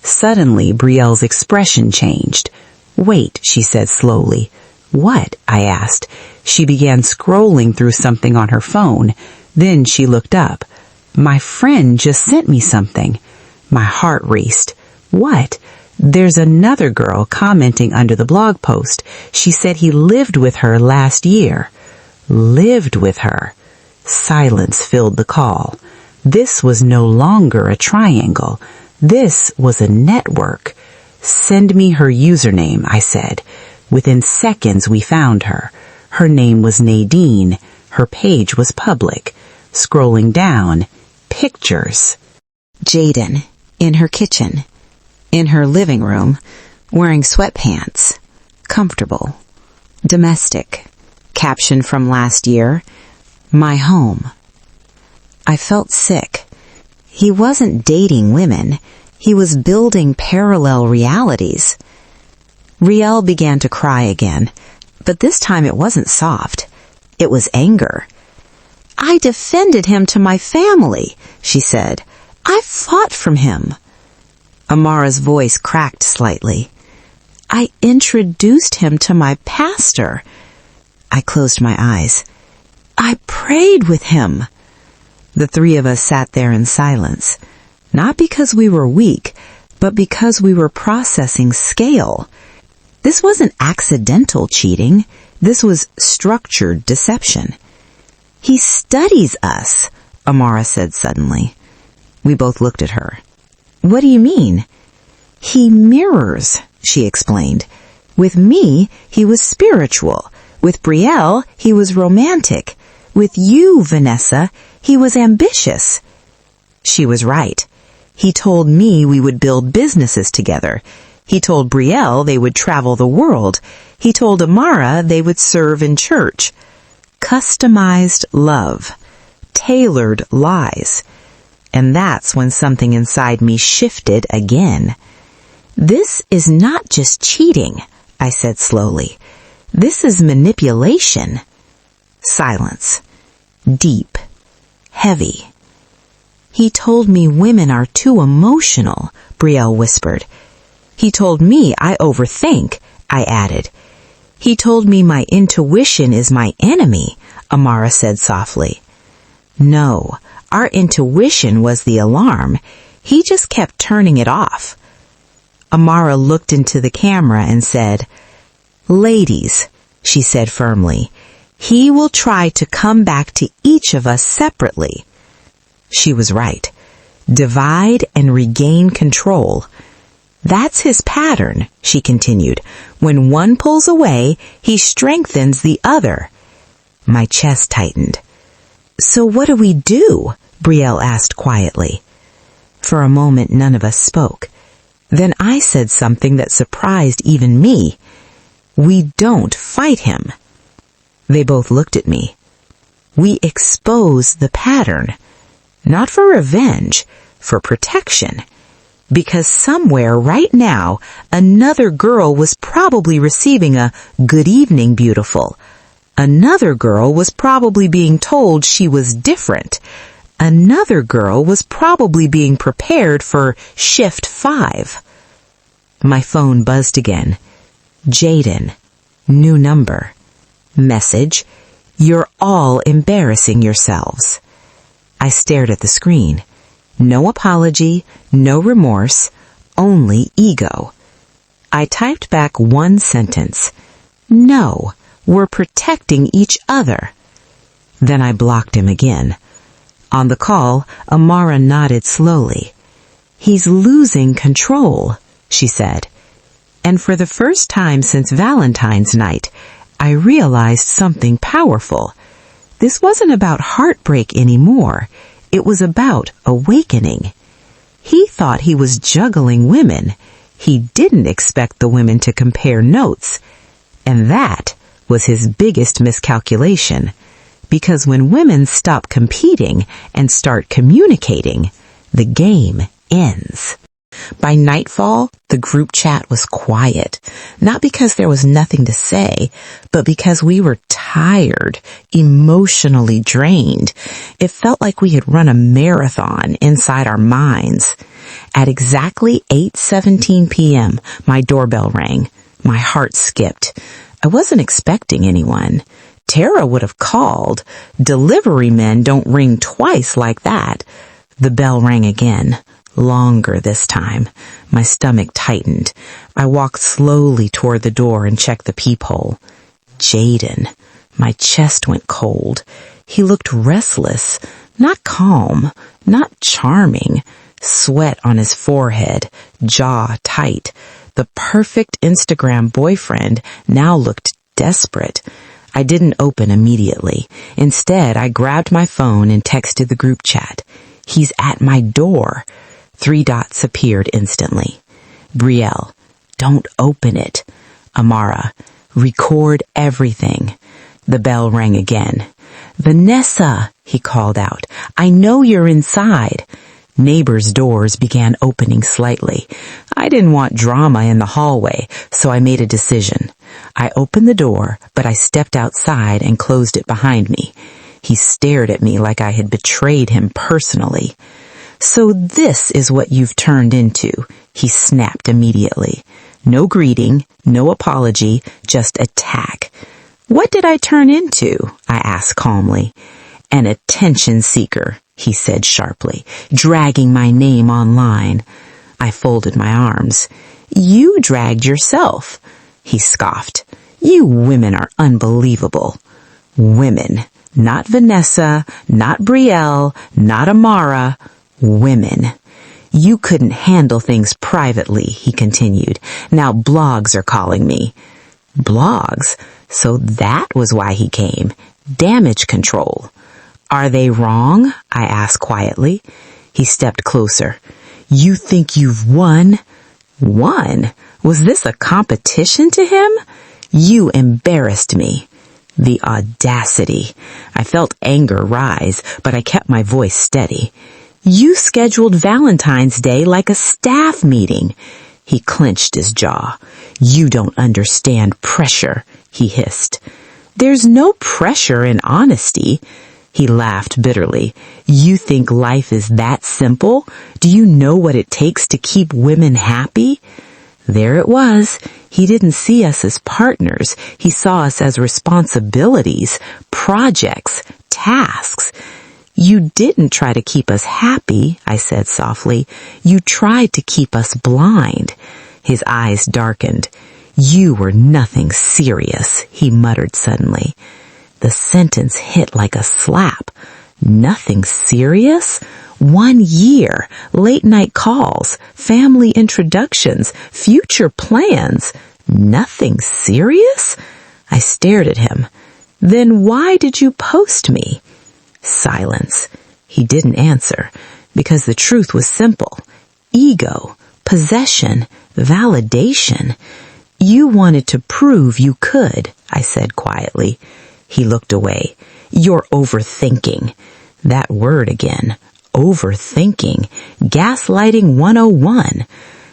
Suddenly, Brielle's expression changed. Wait, she said slowly. What? I asked. She began scrolling through something on her phone. Then she looked up. My friend just sent me something. My heart raced. What? There's another girl commenting under the blog post. She said he lived with her last year. Lived with her. Silence filled the call. This was no longer a triangle. This was a network. "Send me her username," I said. Within seconds, we found her. Her name was Nadine. Her page was public. Scrolling down, pictures. Jaden, in her kitchen, in her living room, wearing sweatpants, comfortable, domestic. Caption from last year, "My home." I felt sick. He wasn't dating women. He was building parallel realities. Riel began to cry again, but this time it wasn't soft. It was anger. "I defended him to my family," she said. "I fought from him." Amara's voice cracked slightly. "I introduced him to my pastor." I closed my eyes. "I prayed with him." The three of us sat there in silence, not because we were weak, but because we were processing scale. This wasn't accidental cheating. This was structured deception. "He studies us," Amara said suddenly. We both looked at her. "What do you mean?" "He mirrors," she explained. "With me, he was spiritual. With Brielle, he was romantic. With you, Vanessa, he was ambitious." She was right. He told me we would build businesses together. He told Brielle they would travel the world. He told Amara they would serve in church. Customized love. Tailored lies. And that's when something inside me shifted again. "This is not just cheating," I said slowly. "This is manipulation." Silence. Deep. Heavy. "He told me women are too emotional," Brielle whispered. "He told me I overthink," I added. "He told me my intuition is my enemy," Amara said softly. "No, our intuition was the alarm. He just kept turning it off." Amara looked into the camera and said, "Ladies," she said firmly, "he will try to come back to each of us separately." She was right. Divide and regain control. "That's his pattern," she continued. "When one pulls away, he strengthens the other." My chest tightened. "So what do we do?" Brielle asked quietly. For a moment, none of us spoke. Then I said something that surprised even me. "We don't fight him." They both looked at me. "We expose the pattern. Not for revenge, for protection. Because somewhere right now, another girl was probably receiving a 'good evening, beautiful.' Another girl was probably being told she was different. Another girl was probably being prepared for shift 5. My phone buzzed again. Jaden. New number. Message. "You're all embarrassing yourselves." I stared at the screen. No apology, no remorse, only ego. I typed back one sentence. "No, we're protecting each other." Then I blocked him again. On the call, Amara nodded slowly. "He's losing control," she said. And for the first time since Valentine's night, I realized something powerful. This wasn't about heartbreak anymore. It was about awakening. He thought he was juggling women. He didn't expect the women to compare notes. And that was his biggest miscalculation. Because when women stop competing and start communicating, the game ends. By nightfall, the group chat was quiet, not because there was nothing to say, but because we were tired, emotionally drained. It felt like we had run a marathon inside our minds. At exactly 8:17 p.m., my doorbell rang. My heart skipped. I wasn't expecting anyone. Tara would have called. Delivery men don't ring twice like that. The bell rang again. Longer this time. My stomach tightened. I walked slowly toward the door and checked the peephole. Jaden. My chest went cold. He looked restless, not calm, not charming. Sweat on his forehead, jaw tight. The perfect Instagram boyfriend now looked desperate. I didn't open immediately. Instead, I grabbed my phone and texted the group chat. "He's at my door." 3 dots appeared instantly. Brielle, "Don't open it." Amara, "Record everything." The bell rang again. "Vanessa," he called out, "I know you're inside." Neighbors' doors began opening slightly. I didn't want drama in the hallway, so I made a decision. I opened the door, but I stepped outside and closed it behind me. He stared at me like I had betrayed him personally. "So this is what you've turned into," he snapped immediately. No greeting, no apology, just attack. "What did I turn into?" I asked calmly. "An attention seeker," he said sharply, "dragging my name online." I folded my arms. "You dragged yourself," he scoffed. "You women are unbelievable." Women. Not Vanessa, not Brielle, not Amara. Women. "You couldn't handle things privately," he continued. "Now blogs are calling me." Blogs? So that was why he came. Damage control. "Are they wrong?" I asked quietly. He stepped closer. "You think you've won?" Won? Was this a competition to him? "You embarrassed me." The audacity. I felt anger rise, but I kept my voice steady. "You scheduled Valentine's Day like a staff meeting." He clenched his jaw. "You don't understand pressure," he hissed. "There's no pressure in honesty." He laughed bitterly. "You think life is that simple? Do you know what it takes to keep women happy?" There it was. He didn't see us as partners. He saw us as responsibilities, projects, tasks. "You didn't try to keep us happy," I said softly. "You tried to keep us blind." His eyes darkened. "You were nothing serious," he muttered suddenly. The sentence hit like a slap. Nothing serious? 1 year, late night calls, family introductions, future plans. Nothing serious? I stared at him. "Then why did you post me?" Silence. He didn't answer, because the truth was simple. Ego, possession, validation. "You wanted to prove you could," I said quietly. He looked away. "You're overthinking." That word again. Overthinking. Gaslighting 101.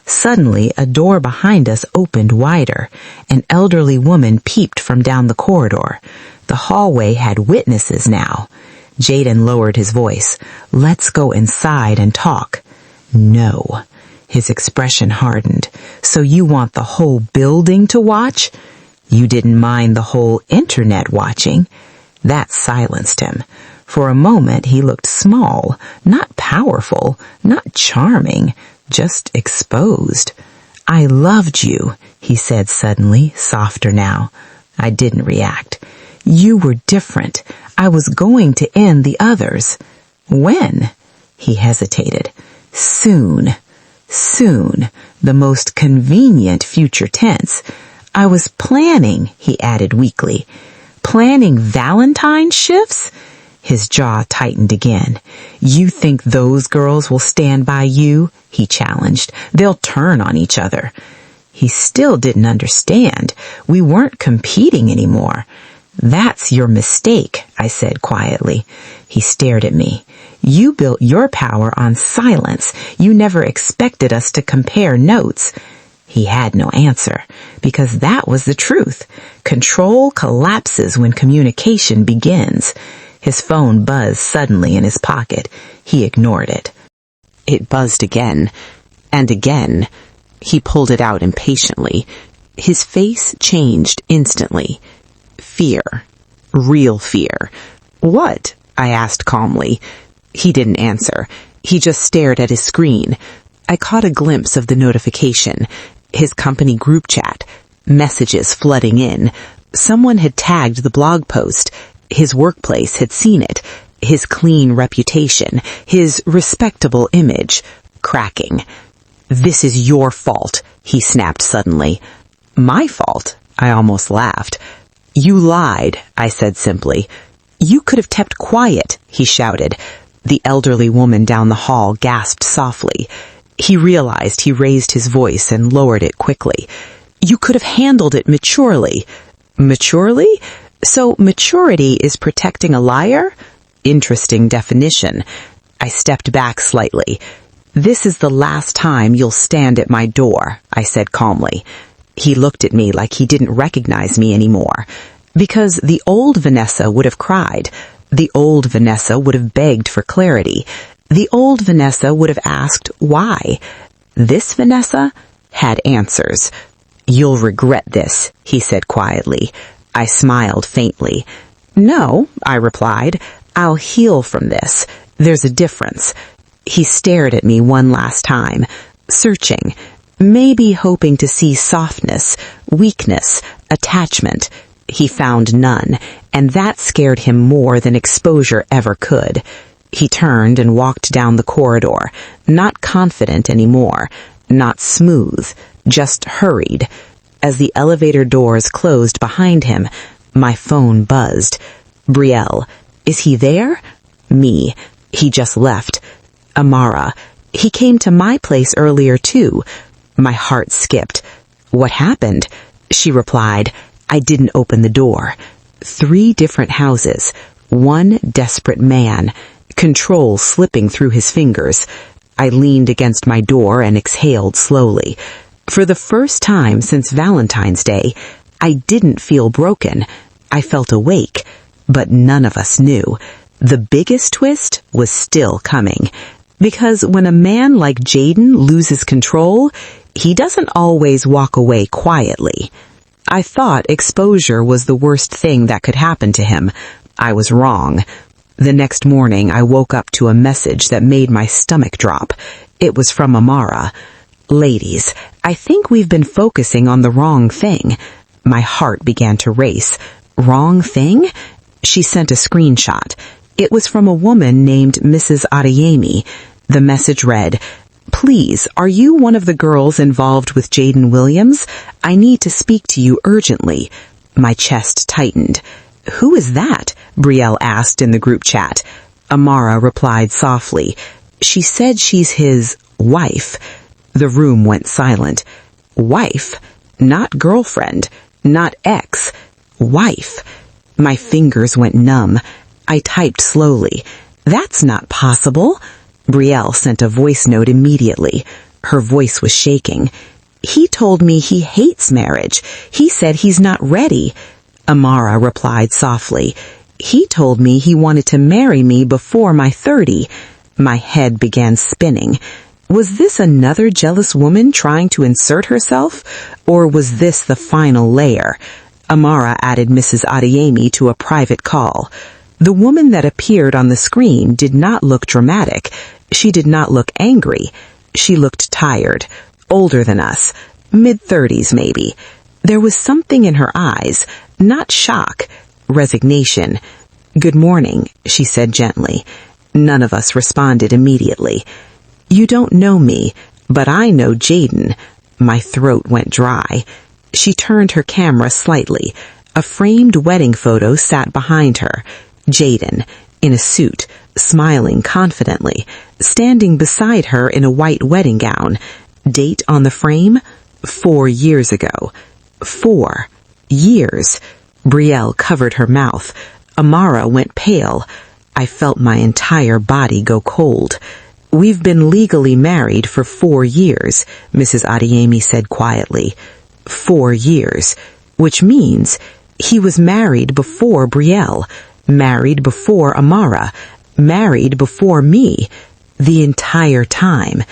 Suddenly, a door behind us opened wider. An elderly woman peeped from down the corridor. The hallway had witnesses now. Jaden lowered his voice. "Let's go inside and talk." "No." His expression hardened. "So you want the whole building to watch?" "You didn't mind the whole internet watching?" That silenced him. For a moment he looked small, not powerful, not charming, just exposed. "I loved you," he said suddenly, softer now. I didn't react. "You were different. I was going to end the others." "When?" He hesitated. "Soon. Soon. The most convenient future tense. I was planning," he added weakly. "Planning Valentine shifts?" His jaw tightened again. "You think those girls will stand by you?" he challenged. "They'll turn on each other." He still didn't understand. We weren't competing anymore. "That's your mistake," I said quietly. He stared at me. "You built your power on silence. You never expected us to compare notes." He had no answer, because that was the truth. Control collapses when communication begins. His phone buzzed suddenly in his pocket. He ignored it. It buzzed again, and again. He pulled it out impatiently. His face changed instantly. Fear. Real fear. "What?" I asked calmly. He didn't answer. He just stared at his screen. I caught a glimpse of the notification. His company group chat. Messages flooding in. Someone had tagged the blog post. His workplace had seen it. His clean reputation. His respectable image. Cracking. "This is your fault," he snapped suddenly. "My fault?" I almost laughed. "You lied," I said simply. "You could have kept quiet," he shouted. The elderly woman down the hall gasped softly. He realized he raised his voice and lowered it quickly. "You could have handled it maturely." Maturely? So maturity is protecting a liar? Interesting definition. I stepped back slightly. "This is the last time you'll stand at my door," I said calmly. He looked at me like he didn't recognize me anymore. Because the old Vanessa would have cried. The old Vanessa would have begged for clarity. The old Vanessa would have asked why. This Vanessa had answers. "You'll regret this," he said quietly. I smiled faintly. "No," I replied. "I'll heal from this. There's a difference." He stared at me one last time, searching, maybe hoping to see softness, weakness, attachment. He found none, and that scared him more than exposure ever could. He turned and walked down the corridor, not confident anymore, not smooth, just hurried. As the elevator doors closed behind him, my phone buzzed. Brielle. Is he there? Me. He just left. Amara. He came to my place earlier too. My heart skipped. What happened? She replied, I didn't open the door. 3 different houses. 1 desperate man. Control slipping through his fingers. I leaned against my door and exhaled slowly. For the first time since Valentine's Day, I didn't feel broken. I felt awake, but none of us knew. The biggest twist was still coming. Because when a man like Jaden loses control, he doesn't always walk away quietly. I thought exposure was the worst thing that could happen to him. I was wrong. The next morning, I woke up to a message that made my stomach drop. It was from Amara. Ladies, I think we've been focusing on the wrong thing. My heart began to race. Wrong thing? She sent a screenshot. It was from a woman named Mrs. Adeyemi. The message read, Please, are you one of the girls involved with Jaden Williams? I need to speak to you urgently. My chest tightened. Who is that? Brielle asked in the group chat. Amara replied softly. She said she's his wife. The room went silent. Wife? Not girlfriend. Not ex. Wife. My fingers went numb. I typed slowly. That's not possible. Brielle sent a voice note immediately. Her voice was shaking. He told me he hates marriage. He said he's not ready. Amara replied softly. He told me he wanted to marry me before my 30. My head began spinning. Was this another jealous woman trying to insert herself? Or was this the final layer? Amara added Mrs. Adeyemi to a private call. The woman that appeared on the screen did not look dramatic. She did not look angry. She looked tired, older than us, mid-30s maybe. There was something in her eyes, not shock, resignation. Good morning, she said gently. None of us responded immediately. You don't know me, but I know Jaden. My throat went dry. She turned her camera slightly. A framed wedding photo sat behind her. Jaden, in a suit, smiling confidently, standing beside her in a white wedding gown. Date on the frame? 4 years ago. 4 years. Brielle covered her mouth. Amara went pale. I felt my entire body go cold. We've been legally married for 4 years, Mrs. Adeyemi said quietly. 4 years, which means he was married before Brielle, married before Amara, married before me, the entire time.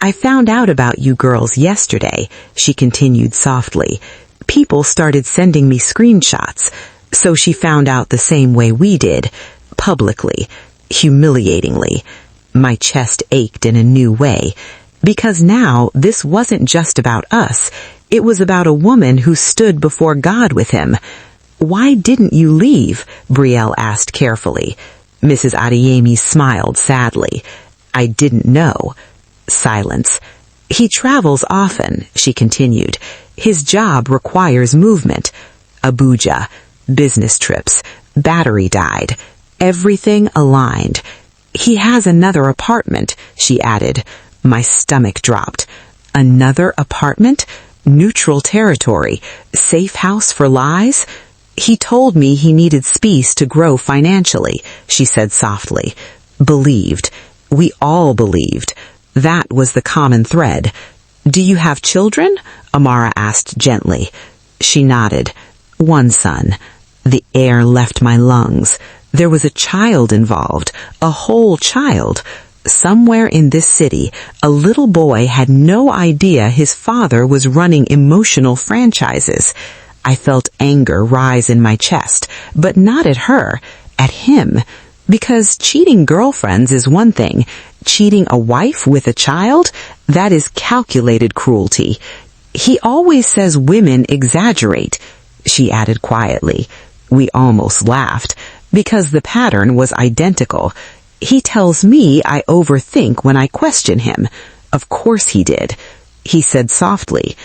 I found out about you girls yesterday, she continued softly. People started sending me screenshots, so she found out the same way we did, publicly, humiliatingly. My chest ached in a new way, because now this wasn't just about us. It was about a woman who stood before God with him. Why didn't you leave? Brielle asked carefully. Mrs. Adeyemi smiled sadly. I didn't know. Silence. He travels often, she continued. His job requires movement. Abuja, business trips, battery died, everything aligned. He has another apartment, she added. My stomach dropped. Another apartment? Neutral territory? Safe house for lies? He told me he needed space to grow financially, she said softly. Believed. We all believed. That was the common thread. Do you have children? Amara asked gently. She nodded. One son. The air left my lungs. There was a child involved, a whole child. Somewhere in this city, a little boy had no idea his father was running emotional franchises. I felt anger rise in my chest, but not at her, at him. Because cheating girlfriends is one thing. Cheating a wife with a child? That is calculated cruelty. He always says women exaggerate, she added quietly. We almost laughed, because the pattern was identical. He tells me I overthink when I question him. Of course he did. He said softly.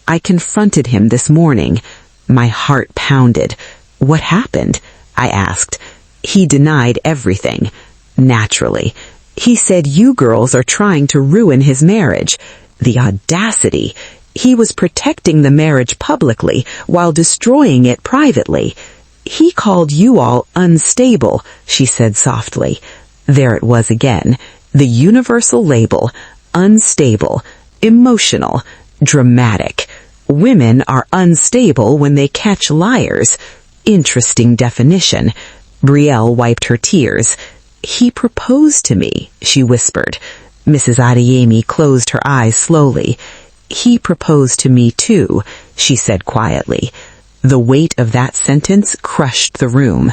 I confronted him this morning. My heart pounded. What happened? I asked. He denied everything. Naturally. He said you girls are trying to ruin his marriage. The audacity. He was protecting the marriage publicly while destroying it privately. He called you all unstable, she said softly. There it was again. The universal label. Unstable. Emotional. Dramatic. Women are unstable when they catch liars. Interesting definition. Brielle wiped her tears. He proposed to me, she whispered. Mrs. Adeyemi closed her eyes slowly. He proposed to me too, she said quietly. The weight of that sentence crushed the room.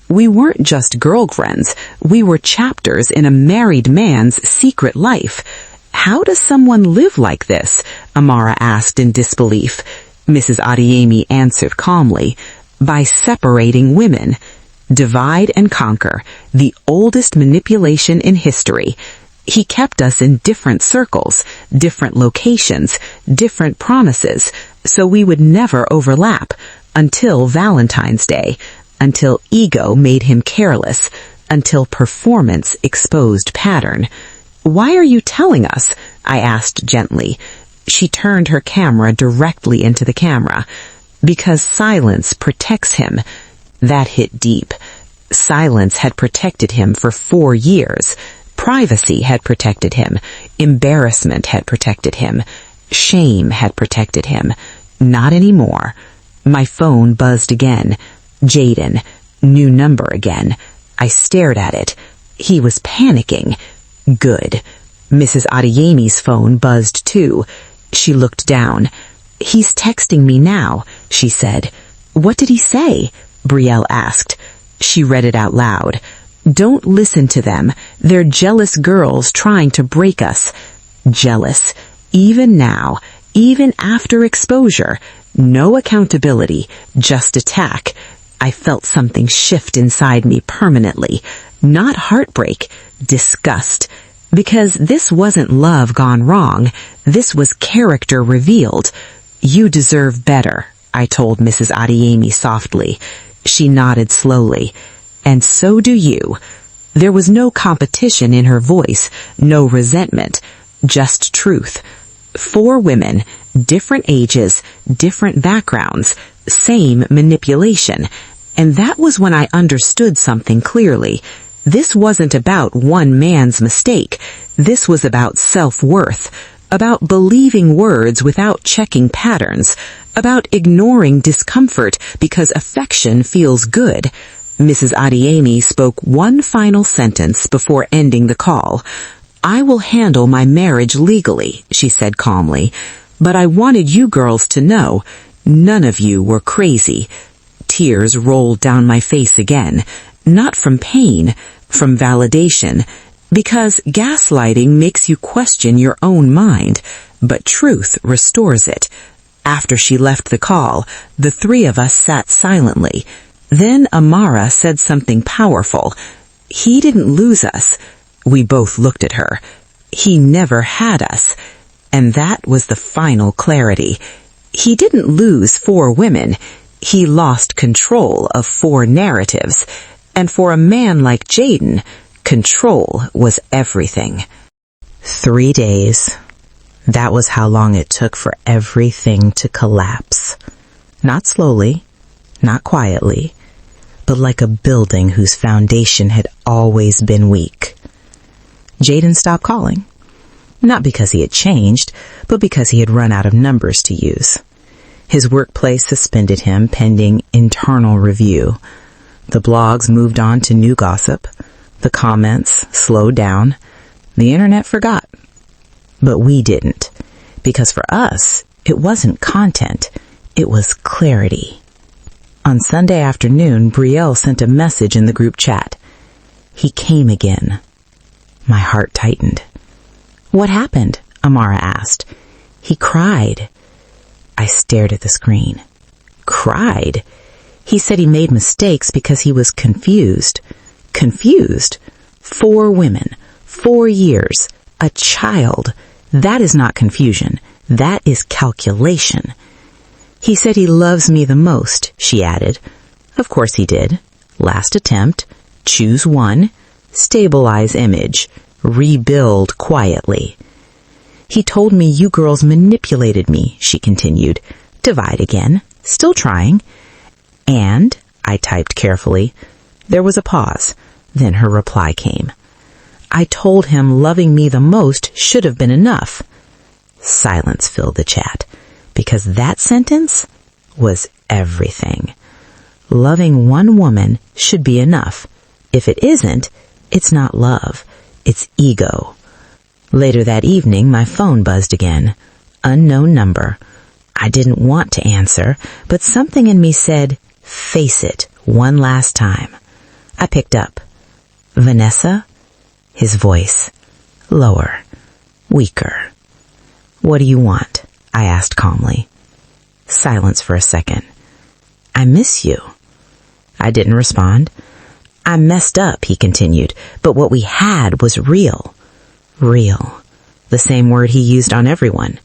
We weren't just girlfriends. We were chapters in a married man's secret life. How does someone live like this? Amara asked in disbelief. Mrs. Adeyemi answered calmly. By separating women. Divide and conquer, the oldest manipulation in history. He kept us in different circles, different locations, different promises, so we would never overlap, until Valentine's Day, until ego made him careless, until performance exposed pattern. Why are you telling us? I asked gently. She turned her camera directly into the camera. Because silence protects him. That hit deep. Silence had protected him for 4 years. Privacy had protected him. Embarrassment had protected him. Shame had protected him. Not anymore. My phone buzzed again. Jaden. New number again. I stared at it. He was panicking. Good. Mrs. Adeyemi's phone buzzed too. She looked down. He's texting me now, she said. What did he say? Brielle asked. She read it out loud. Don't listen to them. They're jealous girls trying to break us. Jealous. Even now. Even after exposure. No accountability. Just attack. I felt something shift inside me permanently. Not heartbreak. Disgust. Because this wasn't love gone wrong. This was character revealed. You deserve better, I told Mrs. Adeyemi softly. She nodded slowly. And so do you. There was no competition in her voice, no resentment, just truth. 4 women, different ages, different backgrounds, same manipulation. And that was when I understood something clearly. This wasn't about one man's mistake. This was about self-worth, about believing words without checking patterns, about ignoring discomfort because affection feels good. Mrs. Adeyemi spoke one final sentence before ending the call. I will handle my marriage legally, she said calmly, but I wanted you girls to know none of you were crazy. Tears rolled down my face again, not from pain, from validation, because gaslighting makes you question your own mind, but truth restores it. After she left the call, the 3 of us sat silently. Then Amara said something powerful. He didn't lose us. We both looked at her. He never had us. And that was the final clarity. He didn't lose 4 women. He lost control of 4 narratives. And for a man like Jayden, control was everything. 3 days. That was how long it took for everything to collapse. Not slowly, not quietly, but like a building whose foundation had always been weak. Jayden stopped calling. Not because he had changed, but because he had run out of numbers to use. His workplace suspended him pending internal review. The blogs moved on to new gossip. The comments slowed down. The internet forgot. But we didn't. Because for us, it wasn't content. It was clarity. On Sunday afternoon, Brielle sent a message in the group chat. He came again. My heart tightened. What happened? Amara asked. He cried. I stared at the screen. Cried? He said he made mistakes because he was confused. Confused? 4 women, 4 years, a child. That is not confusion. That is calculation. He said he loves me the most, she added. Of course he did. Last attempt. Choose one. Stabilize image. Rebuild quietly. He told me you girls manipulated me, she continued. Divide again. Still trying. And, I typed carefully. There was a pause. Then her reply came. I told him loving me the most should have been enough. Silence filled the chat, because that sentence was everything. Loving one woman should be enough. If it isn't, it's not love. It's ego. Later that evening, my phone buzzed again. Unknown number. I didn't want to answer, but something in me said, face it one last time. I picked up. Vanessa? His voice. Lower. Weaker. What do you want? I asked calmly. Silence for a second. I miss you. I didn't respond. I messed up, he continued, but what we had was real. Real. The same word he used on everyone.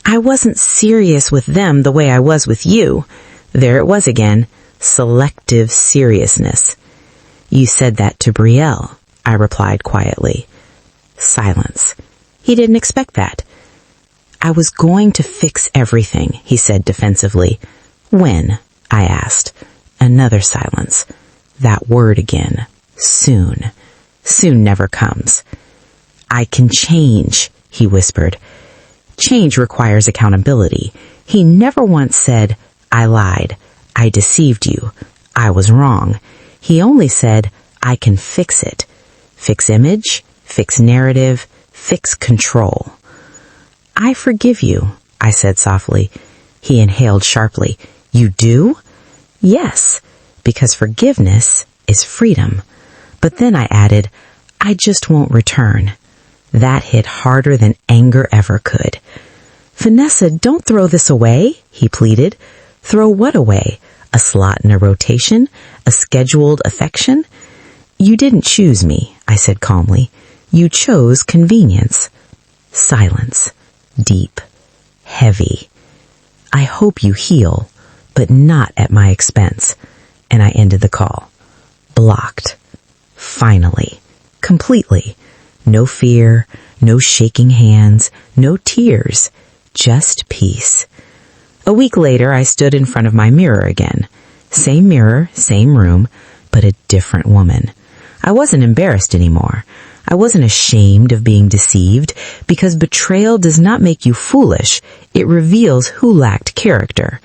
I wasn't serious with them the way I was with you. There it was again. Selective seriousness. You said that to Brielle, I replied quietly. Silence. He didn't expect that. I was going to fix everything, he said defensively. When? I asked. Another silence. That word again. Soon. Soon never comes. I can change, he whispered. Change requires accountability. He never once said, I lied. I deceived you. I was wrong. He only said, I can fix it. Fix image, fix narrative, fix control. I forgive you, I said softly. He inhaled sharply. You do? Yes, because forgiveness is freedom. But then I added, I just won't return. That hit harder than anger ever could. Vanessa, don't throw this away, he pleaded. Throw what away? A slot in a rotation? A scheduled affection? You didn't choose me, I said calmly. You chose convenience. Silence. Deep. Heavy. I hope you heal, but not at my expense. And I ended the call. Blocked. Finally. Completely. No fear, no shaking hands, no tears, just peace. A week later, I stood in front of my mirror again. Same mirror, same room, but a different woman. I wasn't embarrassed anymore. I wasn't ashamed of being deceived, because betrayal does not make you foolish. It reveals who lacked character.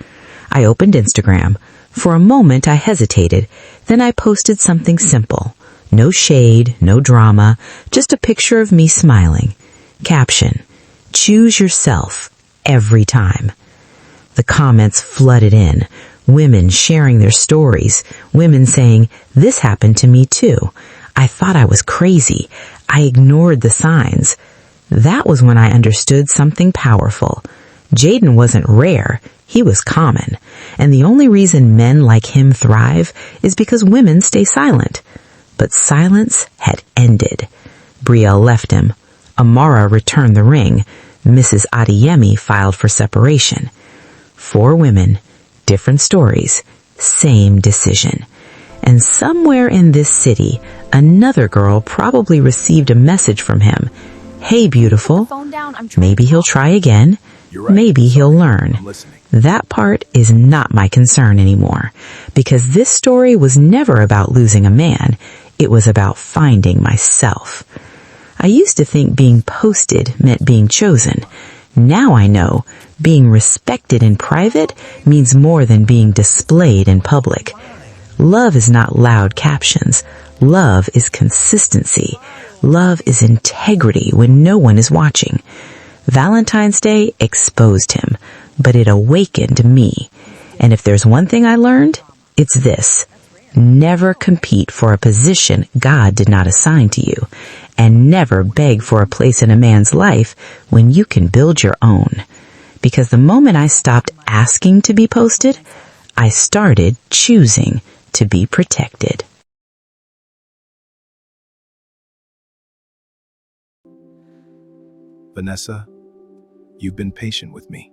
I opened Instagram. For a moment, I hesitated. Then I posted something simple. No shade, no drama, just a picture of me smiling. Caption, choose yourself every time. The comments flooded in, women sharing their stories, women saying, this happened to me too. I thought I was crazy. I ignored the signs. That was when I understood something powerful. Jayden wasn't rare, he was common. And the only reason men like him thrive is because women stay silent. But silence had ended. Brielle left him. Amara returned the ring. Mrs. Adeyemi filed for separation. 4 women, different stories, same decision. And somewhere in this city, another girl probably received a message from him. Hey, beautiful. Maybe he'll try again. Maybe he'll learn. That part is not my concern anymore, because this story was never about losing a man. It was about finding myself. I used to think being posted meant being chosen. Now I know being respected in private means more than being displayed in public. Love is not loud captions. Love is consistency. Love is integrity when no one is watching. Valentine's Day exposed him, but it awakened me. And if there's one thing I learned, it's this. Never compete for a position God did not assign to you, and never beg for a place in a man's life when you can build your own. Because the moment I stopped asking to be posted, I started choosing to be protected. Vanessa, you've been patient with me.